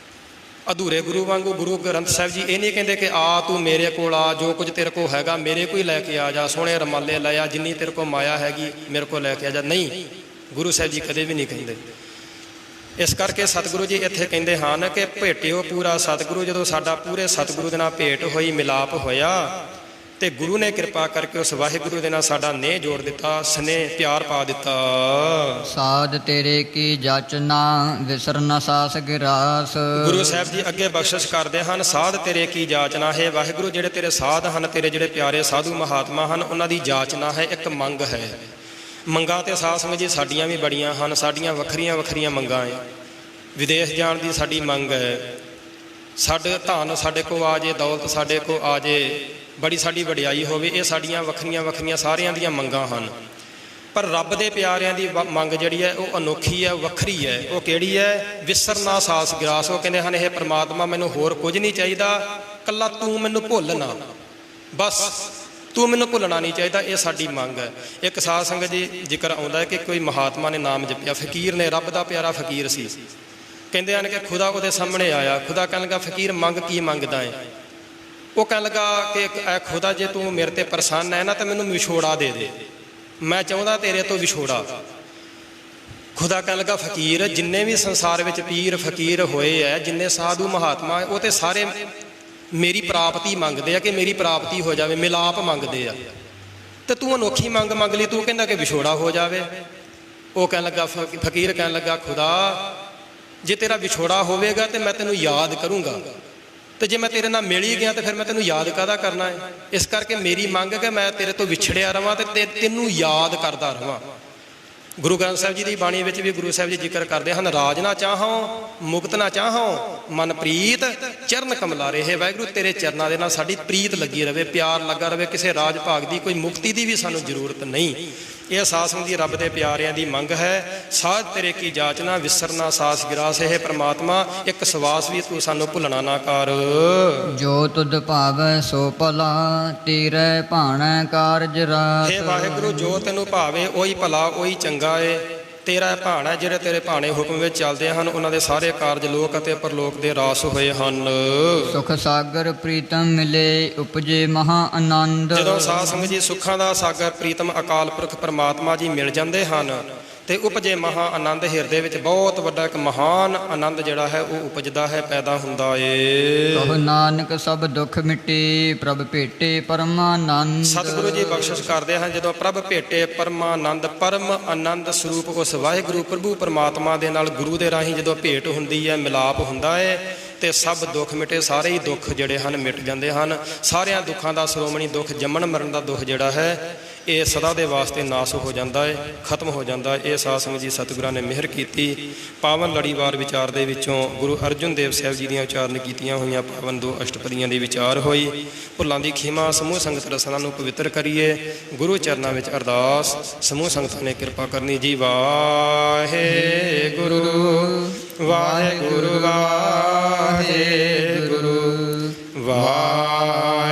ਅਧੂਰੇ ਗੁਰੂ ਵਾਂਗੂ ਗੁਰੂ ਗ੍ਰੰਥ ਸਾਹਿਬ ਜੀ ਇਹ ਨਹੀਂ ਕਹਿੰਦੇ ਕਿ ਆ ਤੂੰ ਮੇਰੇ ਕੋਲ ਆ, ਜੋ ਕੁਝ ਤੇਰੇ ਕੋਲ ਹੈਗਾ ਮੇਰੇ ਕੋਲ ਹੀ ਲੈ ਕੇ ਆ ਜਾ, ਸੋਹਣੇ ਰਮਾਲੇ ਲੈ ਆ, ਜਿੰਨੀ ਤੇਰੇ ਕੋਲ ਮਾਇਆ ਹੈਗੀ ਮੇਰੇ ਕੋਲ ਲੈ ਕੇ ਆ ਜਾ। ਨਹੀਂ, ਗੁਰੂ ਸਾਹਿਬ ਜੀ ਕਦੇ ਵੀ ਨਹੀਂ ਕਹਿੰਦੇ। ਇਸ ਕਰਕੇ ਸਤਿਗੁਰੂ ਜੀ ਇੱਥੇ ਕਹਿੰਦੇ ਹਨ ਕਿ ਭੇਟਿਓ ਪੂਰਾ ਸਤਿਗੁਰੂ। ਜਦੋਂ ਸਾਡਾ ਪੂਰੇ ਸਤਿਗੁਰੂ ਦੇ ਨਾਲ ਭੇਟ ਹੋਈ, ਮਿਲਾਪ ਹੋਇਆ, ਤੇ ਗੁਰੂ ਨੇ ਕਿਰਪਾ ਕਰਕੇ ਉਸ ਵਾਹਿਗੁਰੂ ਦੇ ਨਾਲ ਸਾਡਾ ਨੇਹ ਜੋੜ ਦਿੱਤਾ, ਸਨੇਹ ਪਿਆਰ ਪਾ ਦਿੱਤਾ। ਸਾਧ ਤੇਰੇ ਕੀ ਜਾਚਨਾ ਵਿਸਰ ਨ ਸਾਸ ਗਿਰਾਸ। ਗੁਰੂ ਸਾਹਿਬ ਜੀ ਅੱਗੇ ਬਖਸ਼ਿਸ਼ ਕਰਦੇ ਹਨ, ਸਾਧ ਤੇਰੇ ਕੀ ਜਾਚਨਾ ਹੈ ਵਾਹਿਗੁਰੂ। ਜਿਹੜੇ ਤੇਰੇ ਸਾਧ ਹਨ, ਤੇਰੇ ਜਿਹੜੇ ਪਿਆਰੇ ਸਾਧੂ ਮਹਾਤਮਾ ਹਨ, ਉਹਨਾਂ ਦੀ ਜਾਚਨਾ ਹੈ, ਇੱਕ ਮੰਗ ਹੈ। ਮੰਗਾਂ ਤੇ ਸਾਧ ਸੰਗਤ ਜੀ ਸਾਡੀਆਂ ਵੀ ਬੜੀਆਂ ਹਨ, ਸਾਡੀਆਂ ਵੱਖਰੀਆਂ ਵੱਖਰੀਆਂ ਮੰਗਾਂ ਹੈ। ਵਿਦੇਸ਼ ਜਾਣ ਦੀ ਸਾਡੀ ਮੰਗ ਹੈ, ਸਾਡੇ ਧਨ ਸਾਡੇ ਕੋਲ ਆ ਜੇ, ਦੌਲਤ ਸਾਡੇ ਕੋਲ ਆ ਜੇ, ਬੜੀ ਸਾਡੀ ਵਡਿਆਈ ਹੋਵੇ, ਇਹ ਸਾਡੀਆਂ ਵੱਖਰੀਆਂ ਵੱਖਰੀਆਂ ਸਾਰਿਆਂ ਦੀਆਂ ਮੰਗਾਂ ਹਨ। ਪਰ ਰੱਬ ਦੇ ਪਿਆਰਿਆਂ ਦੀ ਮੰਗ ਜਿਹੜੀ ਹੈ ਉਹ ਅਨੋਖੀ ਹੈ, ਵੱਖਰੀ ਹੈ। ਉਹ ਕਿਹੜੀ ਹੈ? ਵਿਸਰ ਨਾ ਸਾਸ ਗਿਰਾਸ। ਉਹ ਕਹਿੰਦੇ ਹਨ, ਇਹ ਪ੍ਰਮਾਤਮਾ ਮੈਨੂੰ ਹੋਰ ਕੁਝ ਨਹੀਂ ਚਾਹੀਦਾ, ਕੱਲਾ ਤੂੰ ਮੈਨੂੰ ਭੁੱਲ ਨਾ, ਬਸ ਤੂੰ ਮੈਨੂੰ ਭੁੱਲਣਾ ਨਹੀਂ ਚਾਹੀਦਾ। ਇਹ ਸਾਡੀ ਮੰਗ ਹੈ। ਇੱਕ ਸਾਧ ਸੰਗਤ ਜੀ ਜ਼ਿਕਰ ਆਉਂਦਾ ਹੈ ਕਿ ਕੋਈ ਮਹਾਤਮਾ ਨੇ ਨਾਮ ਜਪਿਆ, ਫਕੀਰ ਨੇ, ਰੱਬ ਦਾ ਪਿਆਰਾ ਫਕੀਰ ਸੀ। ਕਹਿੰਦੇ ਹਨ ਕਿ ਖੁਦਾ ਉਹਦੇ ਸਾਹਮਣੇ ਆਇਆ। ਖੁਦਾ ਕਹਿਣ ਲੱਗਾ, ਫਕੀਰ ਮੰਗ ਕੀ ਮੰਗਦਾ ਹੈ? ਉਹ ਕਹਿਣ ਲੱਗਾ ਕਿ ਐ ਖੁਦਾ, ਜੇ ਤੂੰ ਮੇਰੇ ਤੇ ਪ੍ਰਸੰਨ ਹੈ ਨਾ ਤਾਂ ਮੈਨੂੰ ਵਿਛੋੜਾ ਦੇ ਦੇ, ਮੈਂ ਚਾਹੁੰਦਾ ਤੇਰੇ ਤੋਂ ਵਿਛੋੜਾ। ਖੁਦਾ ਕਹਿਣ ਲੱਗਾ, ਫਕੀਰ ਜਿੰਨੇ ਵੀ ਸੰਸਾਰ ਵਿੱਚ ਪੀਰ ਫਕੀਰ ਹੋਏ ਹੈ, ਜਿੰਨੇ ਸਾਧੂ ਮਹਾਤਮਾ, ਉਹ ਤੇ ਸਾਰੇ ਮੇਰੀ ਪ੍ਰਾਪਤੀ ਮੰਗਦੇ ਆ, ਕਿ ਮੇਰੀ ਪ੍ਰਾਪਤੀ ਹੋ ਜਾਵੇ, ਮਿਲਾਪ ਮੰਗਦੇ ਆ। ਤੇ ਤੂੰ ਅਨੋਖੀ ਮੰਗ ਮੰਗ ਲਈ, ਤੂੰ ਕਹਿੰਦਾ ਕਿ ਵਿਛੋੜਾ ਹੋ ਜਾਵੇ। ਉਹ ਕਹਿਣ ਲੱਗਾ, ਫਕੀਰ ਕਹਿਣ ਲੱਗਾ, ਖੁਦਾ ਜੇ ਤੇਰਾ ਵਿਛੋੜਾ ਹੋਵੇਗਾ ਤੇ ਮੈਂ ਤੈਨੂੰ ਯਾਦ ਕਰੂੰਗਾ, ਤੇ ਜੇ ਮੈਂ ਤੇਰੇ ਨਾਲ ਮਿਲ ਹੀ ਗਿਆ ਤੇ ਫਿਰ ਮੈਂ ਤੈਨੂੰ ਯਾਦ ਕਾਹਦਾ ਕਰਨਾ ਹੈ? ਇਸ ਕਰਕੇ ਮੇਰੀ ਮੰਗ ਹੈ ਕਿ ਮੈਂ ਤੇਰੇ ਤੋਂ ਵਿਛੜਿਆ ਰਵਾਂ ਤੇ ਤੈਨੂੰ ਯਾਦ ਕਰਦਾ ਰਵਾਂ। ਗੁਰੂ ਗ੍ਰੰਥ ਸਾਹਿਬ ਜੀ ਦੀ ਬਾਣੀ ਵਿੱਚ ਵੀ ਗੁਰੂ ਸਾਹਿਬ ਜੀ ਜ਼ਿਕਰ ਕਰਦੇ ਹਨ, ਰਾਜ ਨਾ ਚਾਹੋ ਮੁਕਤ ਨਾ ਚਾਹੋ ਮਨ ਪ੍ਰੀਤ ਚਰਨ ਕਮਲਾਰੇ। ਹੈ ਵਾਹਿਗੁਰੂ, ਤੇਰੇ ਚਰਨਾਂ ਦੇ ਨਾਲ ਸਾਡੀ ਪ੍ਰੀਤ ਲੱਗੀ ਰਵੇ, ਪਿਆਰ ਲੱਗਾ ਰਵੇ। ਕਿਸੇ ਰਾਜ ਭਾਗ ਦੀ, ਕੋਈ ਮੁਕਤੀ ਦੀ ਵੀ ਸਾਨੂੰ ਜ਼ਰੂਰਤ ਨਹੀਂ। ਇਹ ਸਾਧ ਸੰਗਤ ਦੀ ਰੱਬ ਦੇ ਪਿਆਰਿਆਂ ਦੀ ਮੰਗ ਹੈ। ਸਾਧ ਤੇਰੇ ਕੀ ਜਾਚਨਾ ਵਿਸਰ ਨਾ ਸਾਸ ਗਿਰਾਸ। ਇਹ ਪ੍ਰਮਾਤਮਾ ਇੱਕ ਸਵਾਸ ਵੀ ਤੂੰ ਸਾਨੂੰ ਭੁੱਲਣਾ ਨਾ ਕਰ। ਜੋ ਤੁਧ ਭਾਵੈ ਸੋ ਭਲਾ, ਤੇਰੇ ਭਾਣੈ ਕਾਰਜ ਰਾਸ। ਹੇ ਵਾਹਿਗੁਰੂ, ਜੋ ਤੈਨੂੰ ਭਾਵੇ ਉਹੀ ਭਲਾ, ਉਹੀ ਚੰਗਾ ਏ। ਤੇਰਾ ਭਾਣਾ, ਜਿਹੜੇ ਤੇਰੇ ਭਾਣੇ ਹੁਕਮ ਵਿੱਚ ਚੱਲਦੇ ਹਨ, ਉਹਨਾਂ ਦੇ ਸਾਰੇ ਕਾਰਜ ਲੋਕ ਅਤੇ ਪਰਲੋਕ ਦੇ ਰਾਸ ਹੋਏ ਹਨ। ਸੁਖ ਸਾਗਰ ਪ੍ਰੀਤਮ ਮਿਲੇ, ਉਪਜੇ ਮਹਾ ਆਨੰਦ। ਜਦੋਂ ਸਾਧ ਸੰਗਤ ਜੀ ਸੁੱਖਾਂ ਦਾ ਸਾਗਰ ਪ੍ਰੀਤਮ ਅਕਾਲ ਪੁਰਖ ਪਰਮਾਤਮਾ ਜੀ ਮਿਲ ਜਾਂਦੇ ਹਨ ਤੇ ਉਪਜੇ ਮਹਾ ਆਨੰਦ। ਹਿਰਦੇ ਵਿੱਚ ਬਹੁਤ ਵੱਡਾ ਇੱਕ ਮਹਾਨ ਆਨੰਦ ਜਿਹੜਾ ਹੈ ਉਹ ਉਪਜਦਾ ਹੈ, ਪੈਦਾ ਹੁੰਦਾ ਏ। ਕਹੁ ਨਾਨਕ ਸਭ ਦੁੱਖ ਮਿਟੇ, ਪ੍ਰਭ ਭੇਟੇ ਪਰਮਾਨੰਦ। ਸਤਿਗੁਰੂ ਜੀ ਬਖਸ਼ਿਸ਼ ਕਰਦੇ ਹਨ, ਜਦੋਂ ਪ੍ਰਭ ਭੇਟੇ ਪਰਮਾਨੰਦ, ਪਰਮ ਆਨੰਦ ਸਰੂਪ ਉਸ ਵਾਹਿਗੁਰੂ ਪ੍ਰਭੂ ਪਰਮਾਤਮਾ ਦੇ ਨਾਲ ਗੁਰੂ ਦੇ ਰਾਹੀਂ ਜਦੋਂ ਭੇਟ ਹੁੰਦੀ ਹੈ, ਮਿਲਾਪ ਹੁੰਦਾ ਹੈ, ਤੇ ਸਭ ਦੁੱਖ ਮਿਟੇ। ਸਾਰੇ ਹੀ ਦੁੱਖ ਜਿਹੜੇ ਹਨ ਮਿਟ ਜਾਂਦੇ ਹਨ। ਸਾਰਿਆਂ ਦੁੱਖਾਂ ਦਾ ਸ਼੍ਰੋਮਣੀ ਦੁੱਖ, ਜੰਮਣ ਮਰਨ ਦਾ ਦੁੱਖ ਜਿਹੜਾ ਹੈ, ਇਹ ਸਦਾ ਦੇ ਵਾਸਤੇ ਨਾਸ ਹੋ ਜਾਂਦਾ ਹੈ, ਖਤਮ ਹੋ ਜਾਂਦਾ ਹੈ। ਇਹ ਸਾਧ ਸੰਗਤ ਜੀ ਸਤਿਗੁਰਾਂ ਨੇ ਮਿਹਰ ਕੀਤੀ। ਪਾਵਨ ਲੜੀਵਾਰ ਵਿਚਾਰ ਦੇ ਵਿੱਚੋਂ ਗੁਰੂ ਅਰਜਨ ਦੇਵ ਸਾਹਿਬ ਜੀ ਦੀਆਂ ਉਚਾਰਨ ਕੀਤੀਆਂ ਹੋਈਆਂ ਪਾਵਨ 2 ਅਸ਼ਟਪਦੀਆਂ ਦੀ ਵਿਚਾਰ ਹੋਈ। ਭੁੱਲਾਂ ਦੀ ਖਿਮਾ, ਸਮੂਹ ਸੰਗਤ ਰਸਨਾ ਨੂੰ ਪਵਿੱਤਰ ਕਰੀਏ। ਗੁਰੂ ਚਰਨਾਂ ਵਿੱਚ ਅਰਦਾਸ, ਸਮੂਹ ਸੰਗਤਾਂ ਨੇ ਕਿਰਪਾ ਕਰਨੀ ਜੀ। ਵਾਹਿਗੁਰੂ ਵਾਹਿਗੁਰੂ ਵਾਹਿਗੁਰੂ ਵਾਹਿਗੁਰੂ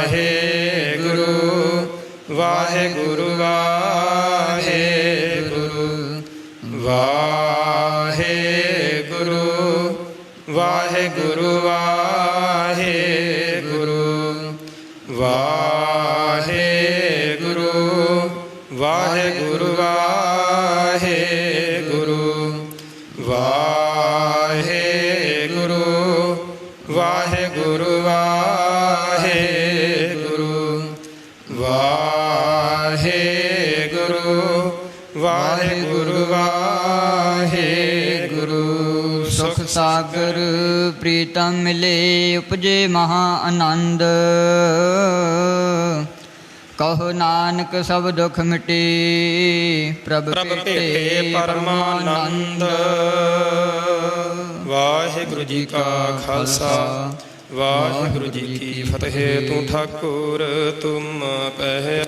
ਵਾਹਿਗੁਰੂ ਵਾਹਿਗੁਰੂ ਵਾਹਿਗੁਰੂ ਵਾਹਿਗੁਰੂ ਵਾਹਿਗੁਰੂ ਵਾਹਿਗੁਰੂ ਵਾਹਿਗੁਰੂ ਵਾਹਿਗੁਰੂ ਵਾਹਿਗੁਰੂ ਵਾਹਿਗੁਰੂ ਵਾਹਿਗੁਰੂ ਵਾਹਿਗੁਰੂ ਵਾਹਿਗੁਰੂ। ਸੁਖ ਸਾਗਰ ਪ੍ਰੀਤਮ ਮਿਲੇ, ਉਪਜੇ ਮਹਾ ਆਨੰਦ। ਕਹੁ ਨਾਨਕ ਸਭ ਦੁੱਖ ਮਿਟੇ, ਪ੍ਰਭ ਭੇਟੇ ਪਰਮਾਨੰਦ। ਵਾਹਿਗੁਰੂ ਜੀ ਕਾ ਖਾਲਸਾ, ਵਾਹਿਗੁਰੂ ਜੀ ਕੀ ਫਤਿਹ। ਤੂੰ ਠਾਕੁਰ ਤੁਮ ਪਹਿ